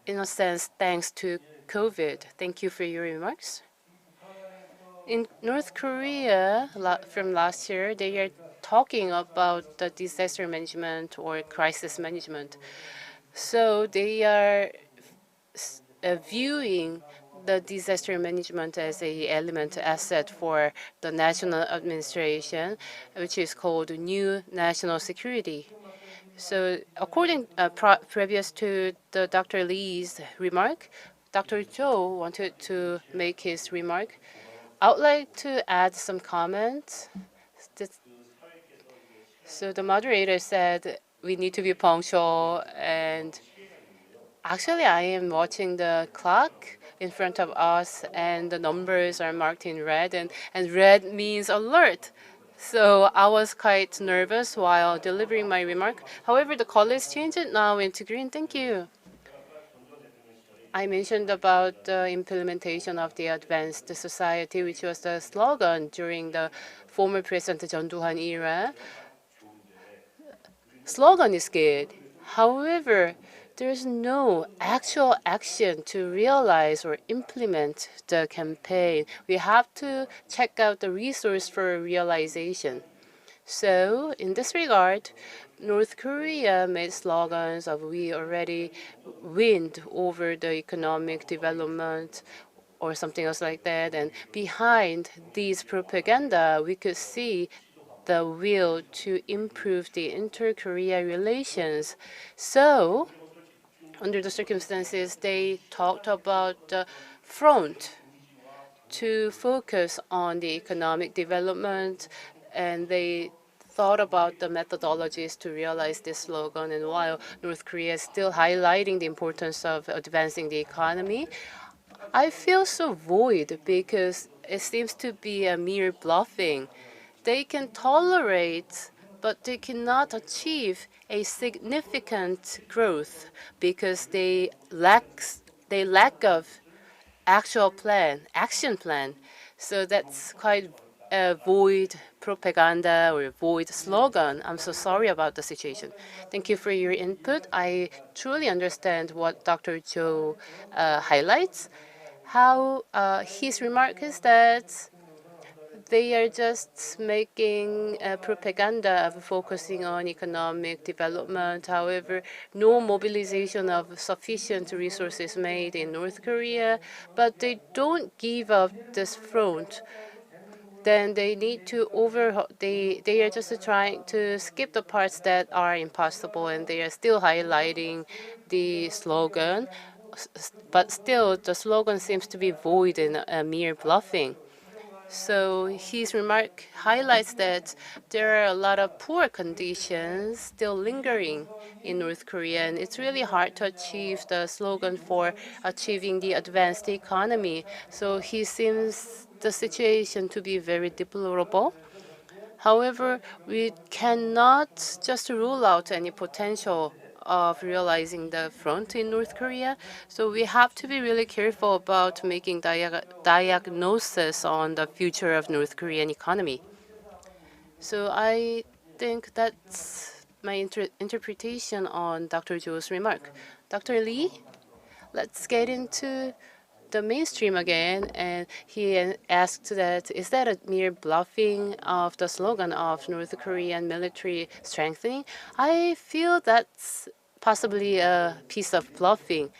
[SPEAKER 1] in a sense thanks to COVID. Thank you for your remarks. In North Korea, from last year, they are talking about the disaster management or crisis management. So they are viewing the disaster management as a element asset for the national administration, which is called new national security. So according previous to the Dr. Lee's remark, Dr. Cho wanted to make his remark. I would like to add some comments. So the moderator said we need to be punctual. And actually, I am watching the clock in front of us, and the numbers are marked in red, and red means alert. So I was quite nervous while delivering my remark. However, the colors changed it now into green. Thank you. I mentioned about the implementation of the advanced society, which was the slogan during the former President John Doo-han era. Slogan is good. However, there's no actual action to realize or implement the campaign. We have to check out the resource for realization. So, in this regard, North Korea made slogans of "we already win over the economic development" or something else like that. And behind these propaganda, we could see the will to improve the inter-Korea relations. So, under the circumstances, they talked about the front to focus on the economic development, and they thought about the methodologies to realize this slogan. And while North Korea is still highlighting the importance of advancing the economy, I feel so void because it seems to be a mere bluffing. They can tolerate, but they cannot achieve a significant growth because they lack of action plan. So that's quite a void propaganda or void slogan. I'm so sorry about the situation. Thank you for your input. I truly understand what Dr. Cho highlights. How his remark is that they are just making propaganda of focusing on economic development. However, no mobilization of sufficient resources made in North Korea, but they don't give up this front. Then they need to overhaul. They are just trying to skip the parts that are impossible, and they are still highlighting the slogan. But still, the slogan seems to be void and a mere bluffing. So his remark highlights that there are a lot of poor conditions still lingering in North Korea, and it's really hard to achieve the slogan for achieving the advanced economy. So he seems the situation to be very deplorable. However, we cannot just rule out any potential of realizing the front in North Korea. So we have to be really careful about making diagnosis on the future of North Korean economy. So I think that's my interpretation on Dr. Jo's remark. Dr. Lee, let's get into the mainstream again, and he asked that is that a mere bluffing of the slogan of North Korean military strengthening? I feel that's possibly a piece of bluffing.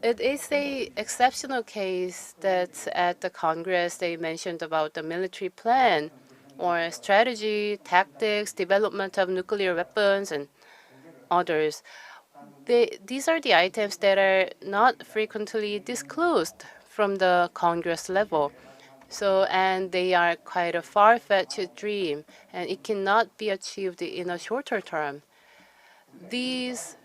[SPEAKER 1] It is a exceptional case that at the Congress they mentioned about the military plan or strategy, tactics, development of nuclear weapons, and others. These are the items that are not frequently disclosed from the Congress level. So, and they are quite a far-fetched dream, and it cannot be achieved in a shorter term. These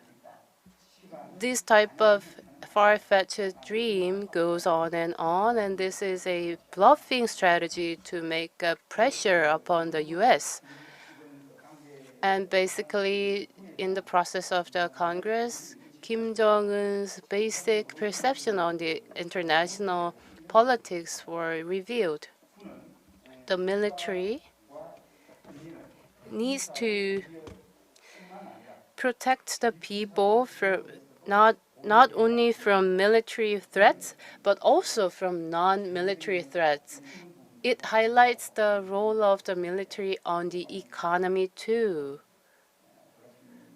[SPEAKER 1] this type of far-fetched dream goes on, and this is a bluffing strategy to make pressure upon the U.S. And basically, in the process of the Congress, Kim Jong-un's basic perception on the international politics were revealed. The military needs to protect the people from not only from military threats, but also from non-military threats. It highlights the role of the military on the economy too.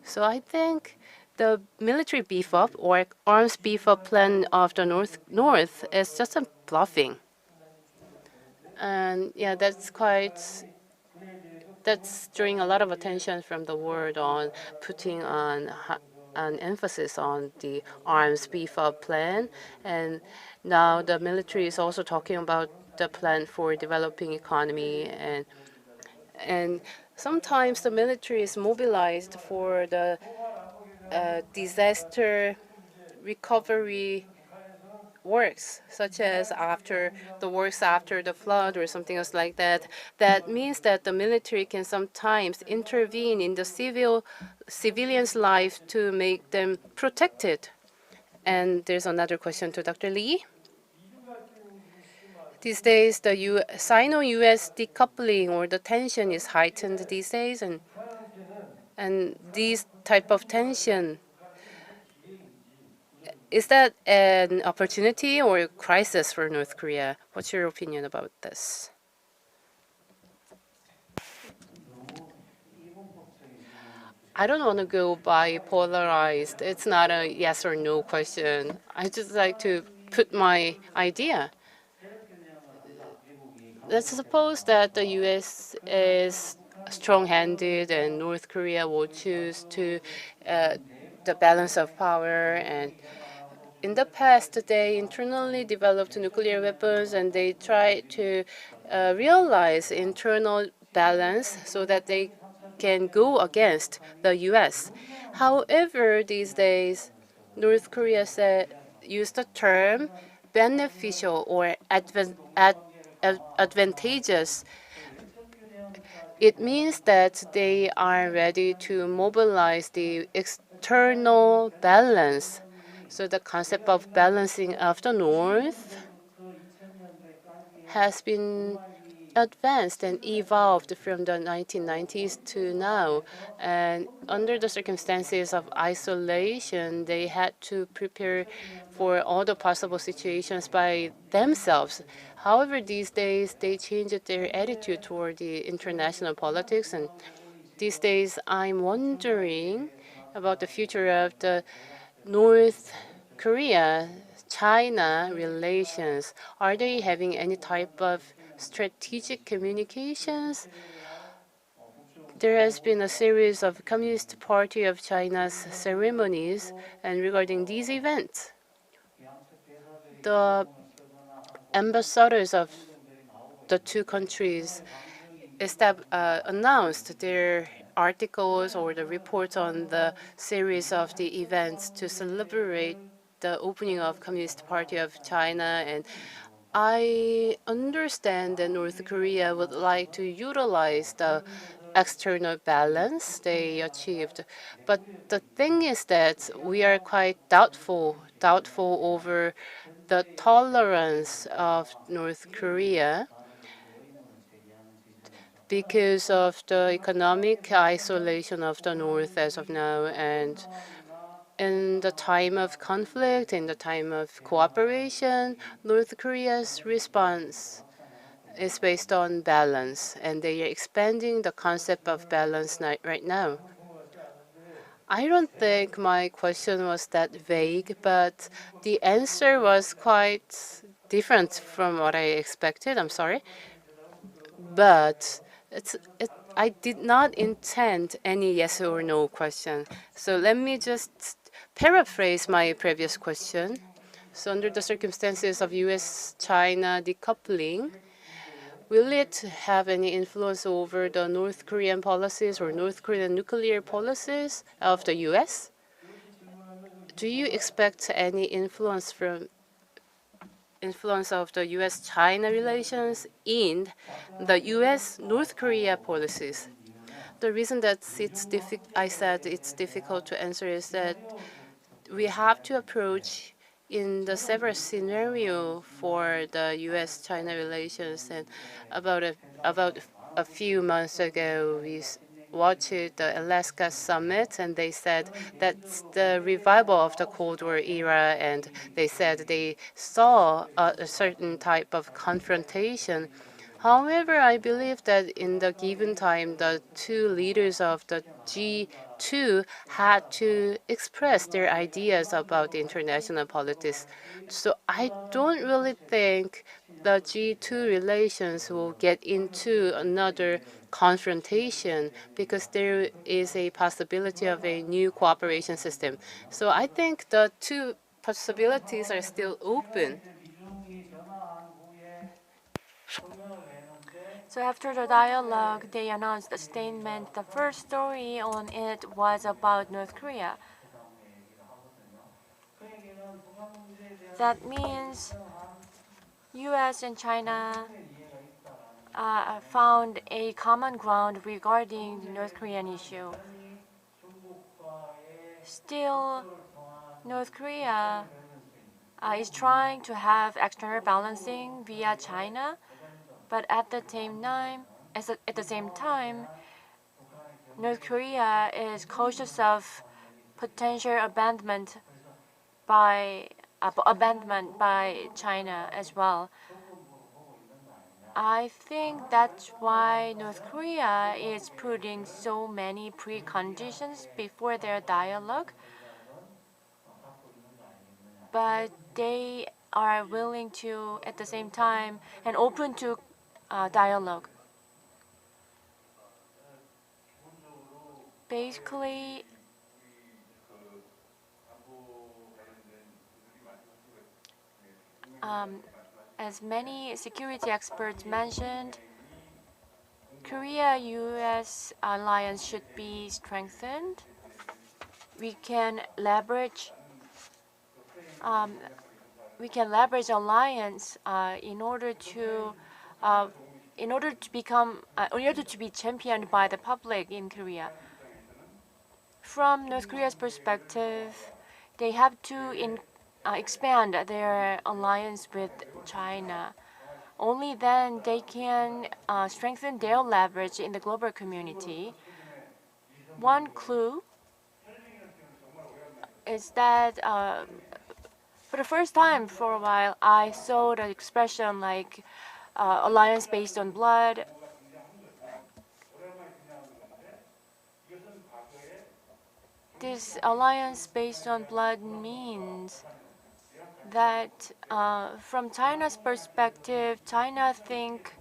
[SPEAKER 1] So I think the military beef up or arms beef up plan of the North is just a bluffing. And yeah, that's drawing a lot of attention from the world on putting on an emphasis on the arms beef up plan. And now the military is also talking about the plan for developing economy, and sometimes the military is mobilized for the disaster recovery works, such as after the flood or something else like that. That means that the military can sometimes intervene in the civilians' life to make them protected. And there's another question to Dr. Lee. These days, the Sino-U.S. decoupling or the tension is heightened these days, and these type of tension, is that an opportunity or a crisis for North Korea? What's your opinion about this? I don't want to go by polarized. It's not a yes or no question. I just like to put my idea. Let's suppose that the U.S. is strong-handed and North Korea will choose to the balance of power. And in the past, they internally developed nuclear weapons and they tried to realize internal balance so that they can go against the U.S. However, these days, North Korea used the term beneficial or advantageous. It means that they are ready to mobilize the external balance. So the concept of balancing of the North has been advanced and evolved from the 1990s to now. And under the circumstances of isolation, they had to prepare for all the possible situations by themselves. However, these days, they changed their attitude toward the international politics. And these days, I'm wondering about the future of the North Korea China relations. Are they having any type of strategic communications? There has been a series of Communist Party of China's ceremonies, and regarding these events, the ambassadors of the two countries announced their articles or the reports on the series of the events to celebrate the opening of Communist Party of China. And I understand that North Korea would like to utilize the external balance they achieved. But the thing is that we are quite doubtful over the tolerance of North Korea because of the economic isolation of the North as of now. And in the time of conflict, in the time of cooperation, North Korea's response is based on balance, and they are expanding the concept of balance right now. I don't think my question was that vague, but the answer was quite different from what I expected. I'm sorry. But I did not intend any yes or no question. So let me just paraphrase my previous question. So under the circumstances of U.S.-China decoupling, will it have any influence over the North Korean policies or North Korean nuclear policies of the U.S.? Do you expect any influence of the U.S.-China relations in the U.S.-North Korea policies? The reason that I said it's difficult to answer is that we have to approach in the several scenario for the U.S.-China relations. And about a few months ago, we watched the Alaska summit, and they said that's the revival of the Cold War era, and they said they saw a certain type of confrontation. However, I believe that in the given time, the two leaders of the G2 had to express their ideas about the international politics. So I don't really think the G2 relations will get into another confrontation because there is a possibility of a new cooperation system. So I think the two possibilities are still open.
[SPEAKER 3] So after the dialogue, they announced a statement. The first story on it was about North Korea. That means US and China found a common ground regarding the North Korean issue. Still, North Korea is trying to have external balancing via China, but at the same time, North Korea is cautious of potential abandonment by China as well. I think that's why North Korea is putting so many preconditions before their dialogue, but they are willing to, at the same time, and open to dialogue. Basically, as many security experts mentioned, Korea-US alliance should be strengthened. We can leverage alliance in order to be championed by the public in Korea. From North Korea's perspective, they have to expand their alliance with China. Only then they can strengthen their leverage in the global community. One clue is that for the first time for a while, I saw the expression like alliance based on blood. This alliance based on blood means that from China's perspective, China think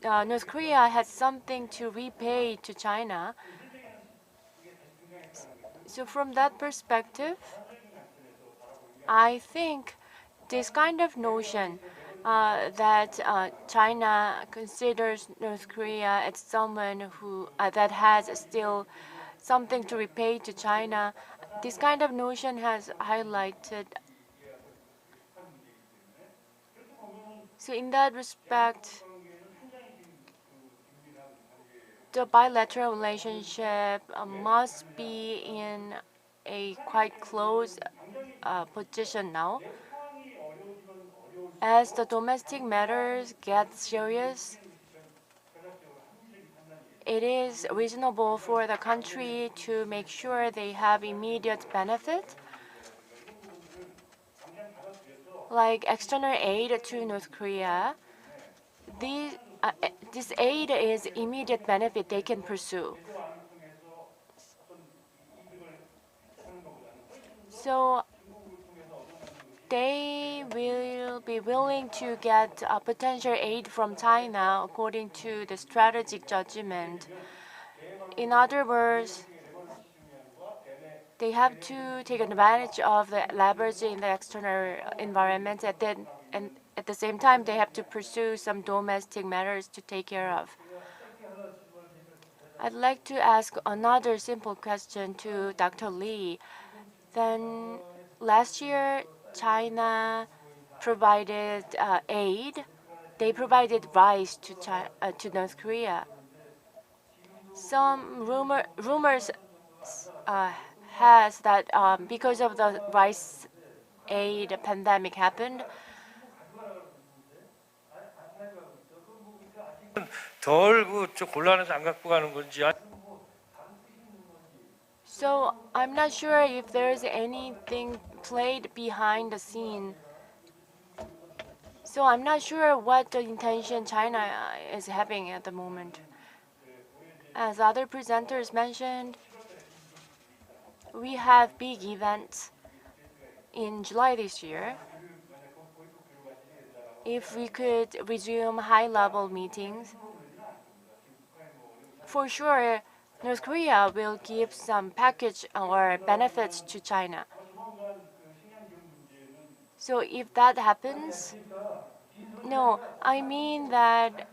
[SPEAKER 3] North Korea has something to repay to China. So from that perspective, I think this kind of notion that China considers North Korea as someone who that has still something to repay to China, this kind of notion has highlighted. So in that respect, the bilateral relationship must be in a quite close position now. As the domestic matters get serious, it is reasonable for the country to make sure they have immediate benefit, like external aid to North Korea. This aid is immediate benefit they can pursue. So they will be willing to get potential aid from China according to the strategic judgment. In other words, they have to take advantage of the leverage in the external environment, and at the same time, they have to pursue some domestic matters to take care of. I'd like to ask another simple question to Dr. Lee. Then last year, China provided aid. They provided rice to North Korea. Some rumors has that because of the rice aid pandemic happened,
[SPEAKER 5] 덜 저 곤란해서 안 갖고 가는 건지.
[SPEAKER 3] so I'm not sure if there's anything played behind the scene. So I'm not sure what the intention China is having at the moment. As other presenters mentioned, we have big events in July this year. If we could resume high-level meetings, for sure, North Korea will give some package or benefits to China. So if that happens, no, I mean that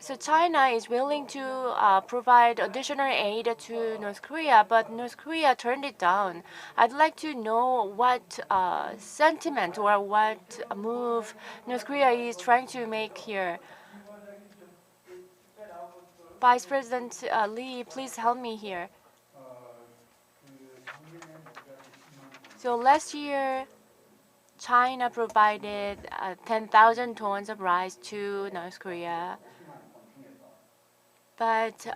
[SPEAKER 3] So China is willing to provide additional aid to North Korea, but North Korea turned it down. I'd like to know what sentiment or what move North Korea is trying to make here. Vice President Lee, please help me here. So last year, China provided 10,000 tons of rice to North Korea, but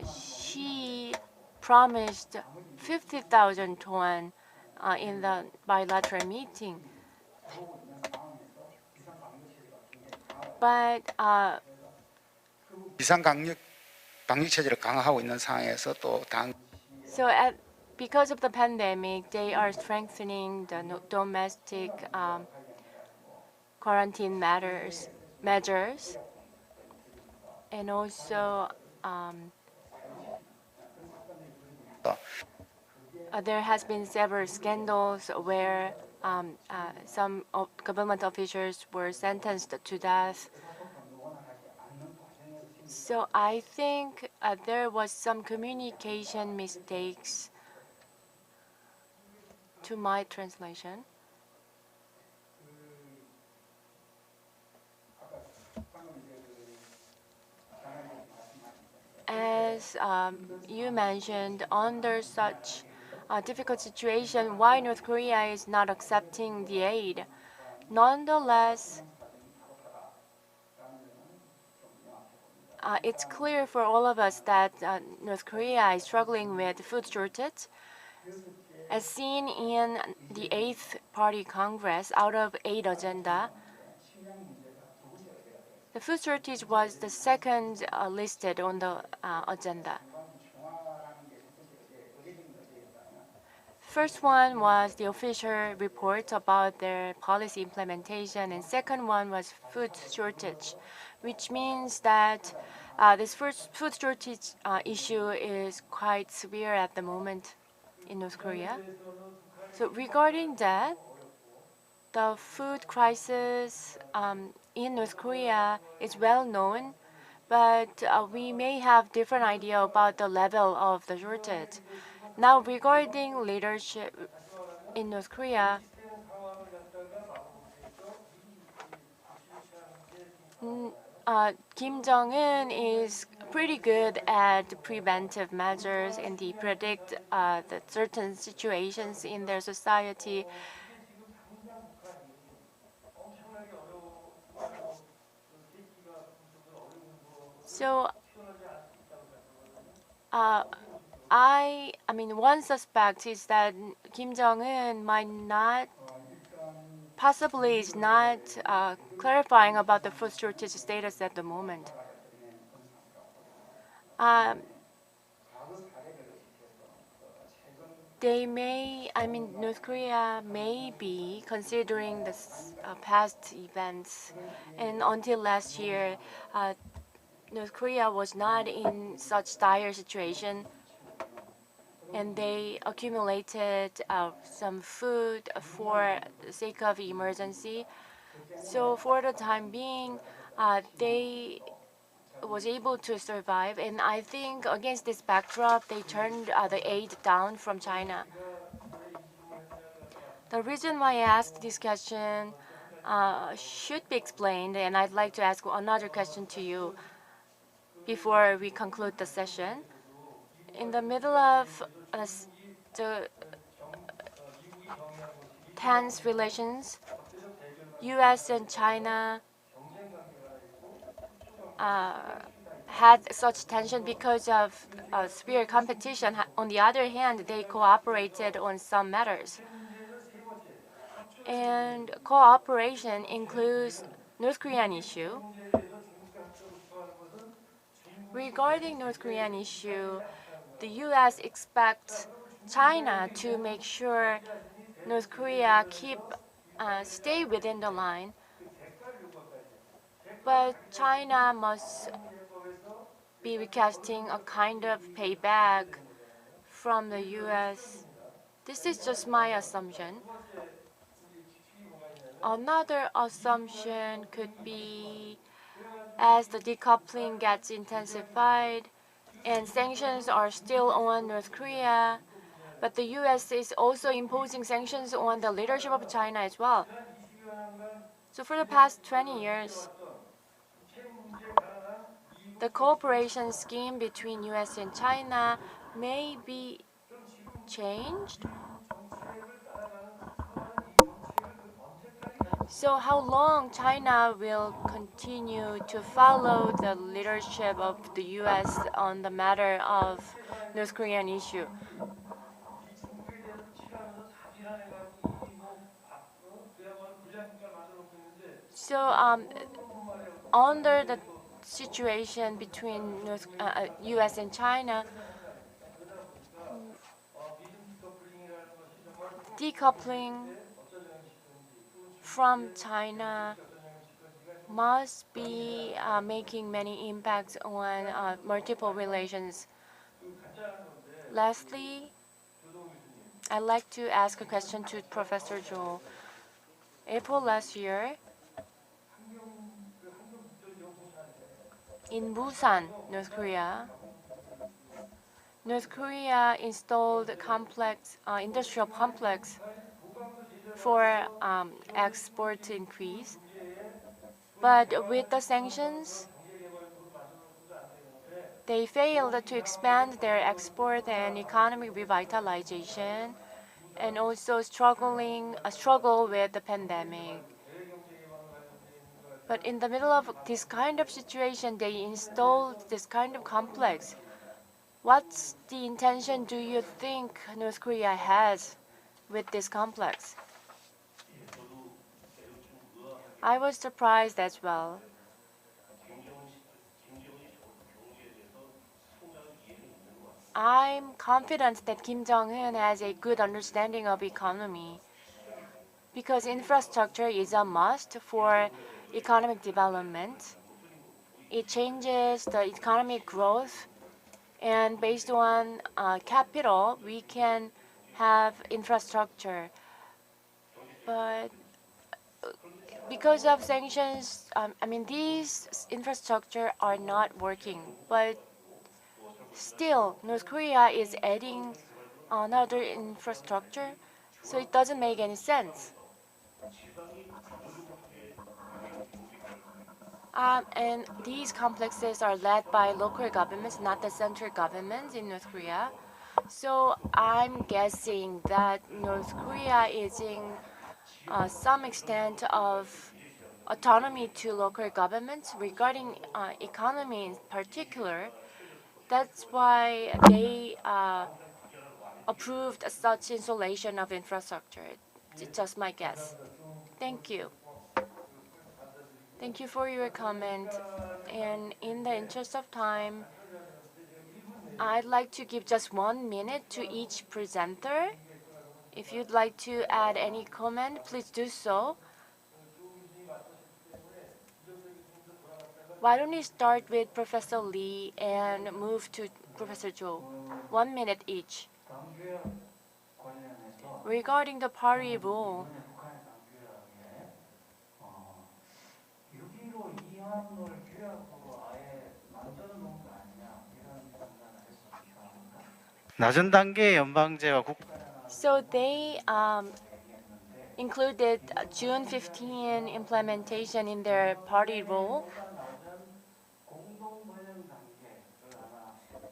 [SPEAKER 3] she promised 50,000 tons in the bilateral meeting. But
[SPEAKER 2] 비상강력 방역 체제를 강화하고 있는 상황에서
[SPEAKER 3] so because of the pandemic, they are strengthening the domestic quarantine measures, and also there has been several scandals where some government officials were sentenced to death. So I think there was some communication mistakes to my translation. As you mentioned, under such a difficult situation, why North Korea is not accepting the aid? Nonetheless, it's clear for all of us that North Korea is struggling with food shortage. As seen in the 8th Party Congress, out of 8 agenda, the food shortage was the second listed on the agenda. First one was the official report about their policy implementation, and second one was food shortage, which means that this first food shortage issue is quite severe at the moment in North Korea. So regarding that, the food crisis in North Korea is well known, but we may have different idea about the level of the shortage. Now, regarding leadership in North Korea, Kim Jong-un is pretty good at preventive measures and he predict the certain situations in their society. So, I mean, one suspect is that Kim Jong-un might not, possibly is not clarifying about the food shortage status at the moment. They may, I mean, North Korea may be considering the past events, and until last year, North Korea was not in such dire situation, and they accumulated some food for the sake of emergency. So for the time being, they was able to survive, and I think against this backdrop, they turned the aid down from China. The reason why I asked this question should be explained, and I'd like to ask another question to you before we conclude the session. In the middle of the tense relations, U.S. and China had such tension because of severe competition. On the other hand, they cooperated on some matters. And cooperation includes North Korean issue. Regarding North Korean issue, the U.S. expects China to make sure North Korea stay within the line. But China must be requesting a kind of payback from the U.S. This is just my assumption. Another assumption could be as the decoupling gets intensified and sanctions are still on North Korea, but the US is also imposing sanctions on the leadership of China as well. So for the past 20 years, the cooperation scheme between US and China may be changed. So how long China will continue to follow the leadership of the US on the matter of North Korean issue? So under the situation between US and China, decoupling from China must be making many impacts on multiple relations. Lastly, I'd like to ask a question to Professor Jo. April last year, in Busan, North Korea installed a complex industrial complex for export increase. But with the sanctions, they failed to expand their export and economic revitalization, and also struggle with the pandemic. But in the middle of this kind of situation, they installed this kind of complex. What's the intention do you think North Korea has with this complex? I was surprised as well. I'm confident that Kim Jong-un has a good understanding of economy because infrastructure is a must for economic development. It changes the economic growth, and based on capital, we can have infrastructure. But because of sanctions, these infrastructure are not working. But still, North Korea is adding another infrastructure, so it doesn't make any sense. And these complexes are led by local governments, not the central government in North Korea. So I'm guessing that North Korea is in some extent of autonomy to local governments regarding economy in particular. That's why they approved such installation of infrastructure. It's just my guess. Thank you. Thank you for your comment. And in the interest of time, I'd like to give just 1 minute to each presenter. If you'd like to add any comment, please do so. Why don't we start with Professor Lee and move to Professor Jo? 1 minute each. Regarding the party rule,
[SPEAKER 6] 낮은 단계 연방제와
[SPEAKER 3] so they included June 15 implementation in their party rule.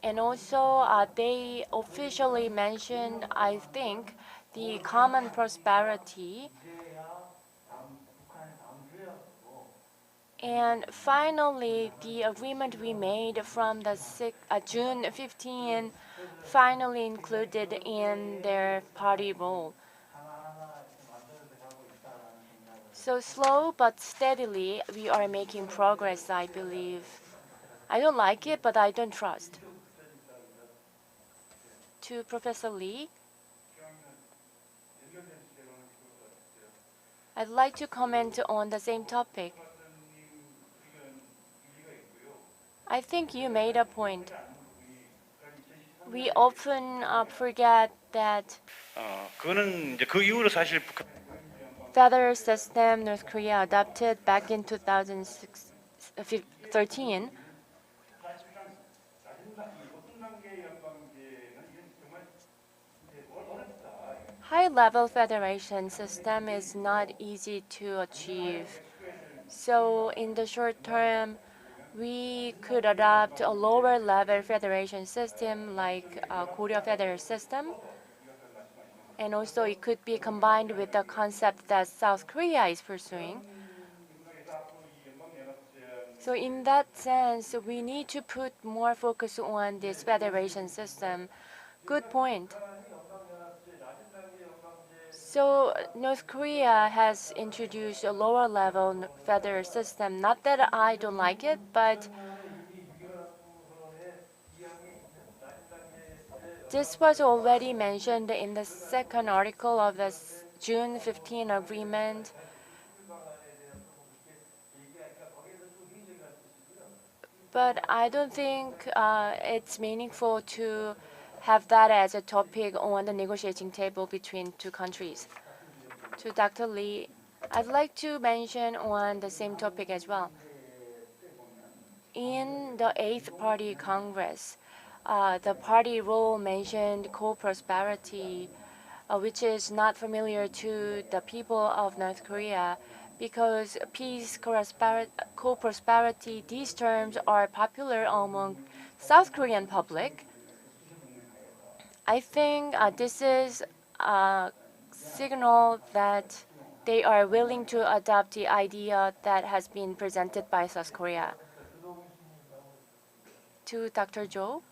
[SPEAKER 3] And also they officially mentioned, I think, the common prosperity. And finally, the agreement we made from the June 15 finally included in their party rule. So slow but steadily, we are making progress, I believe. I don't like it, but I don't trust. To Professor Lee, I'd like to comment on the same topic. I think you made a point. We often forget that
[SPEAKER 6] 그거는 이제 그 이후로 사실
[SPEAKER 3] federal system North Korea adopted back in 2006 13. High-level federation system is not easy to achieve. So in the short term, we could adopt a lower-level federation system like Korea federal system. And also it could be combined with the concept that South Korea is pursuing. So in that sense, we need to put more focus on this federation system. Good point. So North Korea has introduced a lower level federal system. Not that I don't like it, but this was already mentioned in the second article of the June 15 agreement. But I don't think it's meaningful to have that as a topic on the negotiating table between two countries. To Dr. Lee, I'd like to mention on the same topic as well. In the 8th Party Congress, the party role mentioned co-prosperity, which is not familiar to the people of North Korea because peace, co-prosperity, these terms are popular among South Korean public. I think this is a signal that they are willing to adopt the idea that has been presented by South Korea. To Dr. Jo,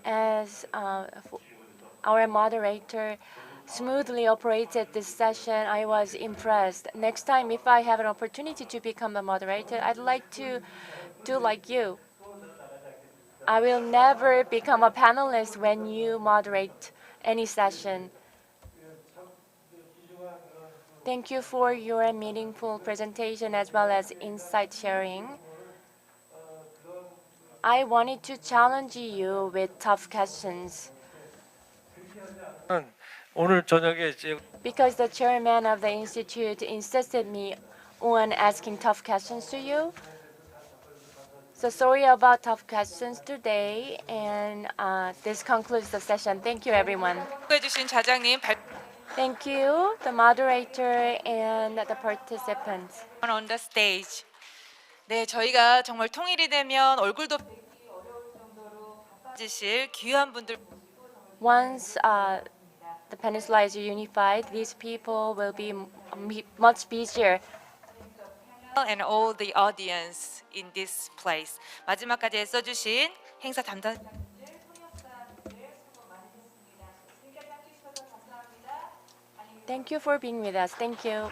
[SPEAKER 3] as our moderator smoothly operated this session, I was impressed. Next time, if I have an opportunity to become a moderator, I'd like to do like you. I will never become a panelist when you moderate any session. Thank you for your meaningful presentation as well as insight sharing. I wanted to challenge you with tough questions.
[SPEAKER 5] 오늘 저녁에
[SPEAKER 3] Because the chairman of the institute insisted me on asking tough questions to you. So sorry about tough questions today, and this concludes the session. Thank you, everyone.
[SPEAKER 7] 해주신 자장님
[SPEAKER 3] Thank you, the moderator and the participants.
[SPEAKER 7] on the stage. 네, 저희가 정말 통일이 되면 얼굴도 지실 귀한 분들
[SPEAKER 3] Once the peninsula is unified, these people will be much busier.
[SPEAKER 7] and all the audience in this place. 마지막까지 애써주신 행사 담당
[SPEAKER 3] Thank you for being with us. Thank you.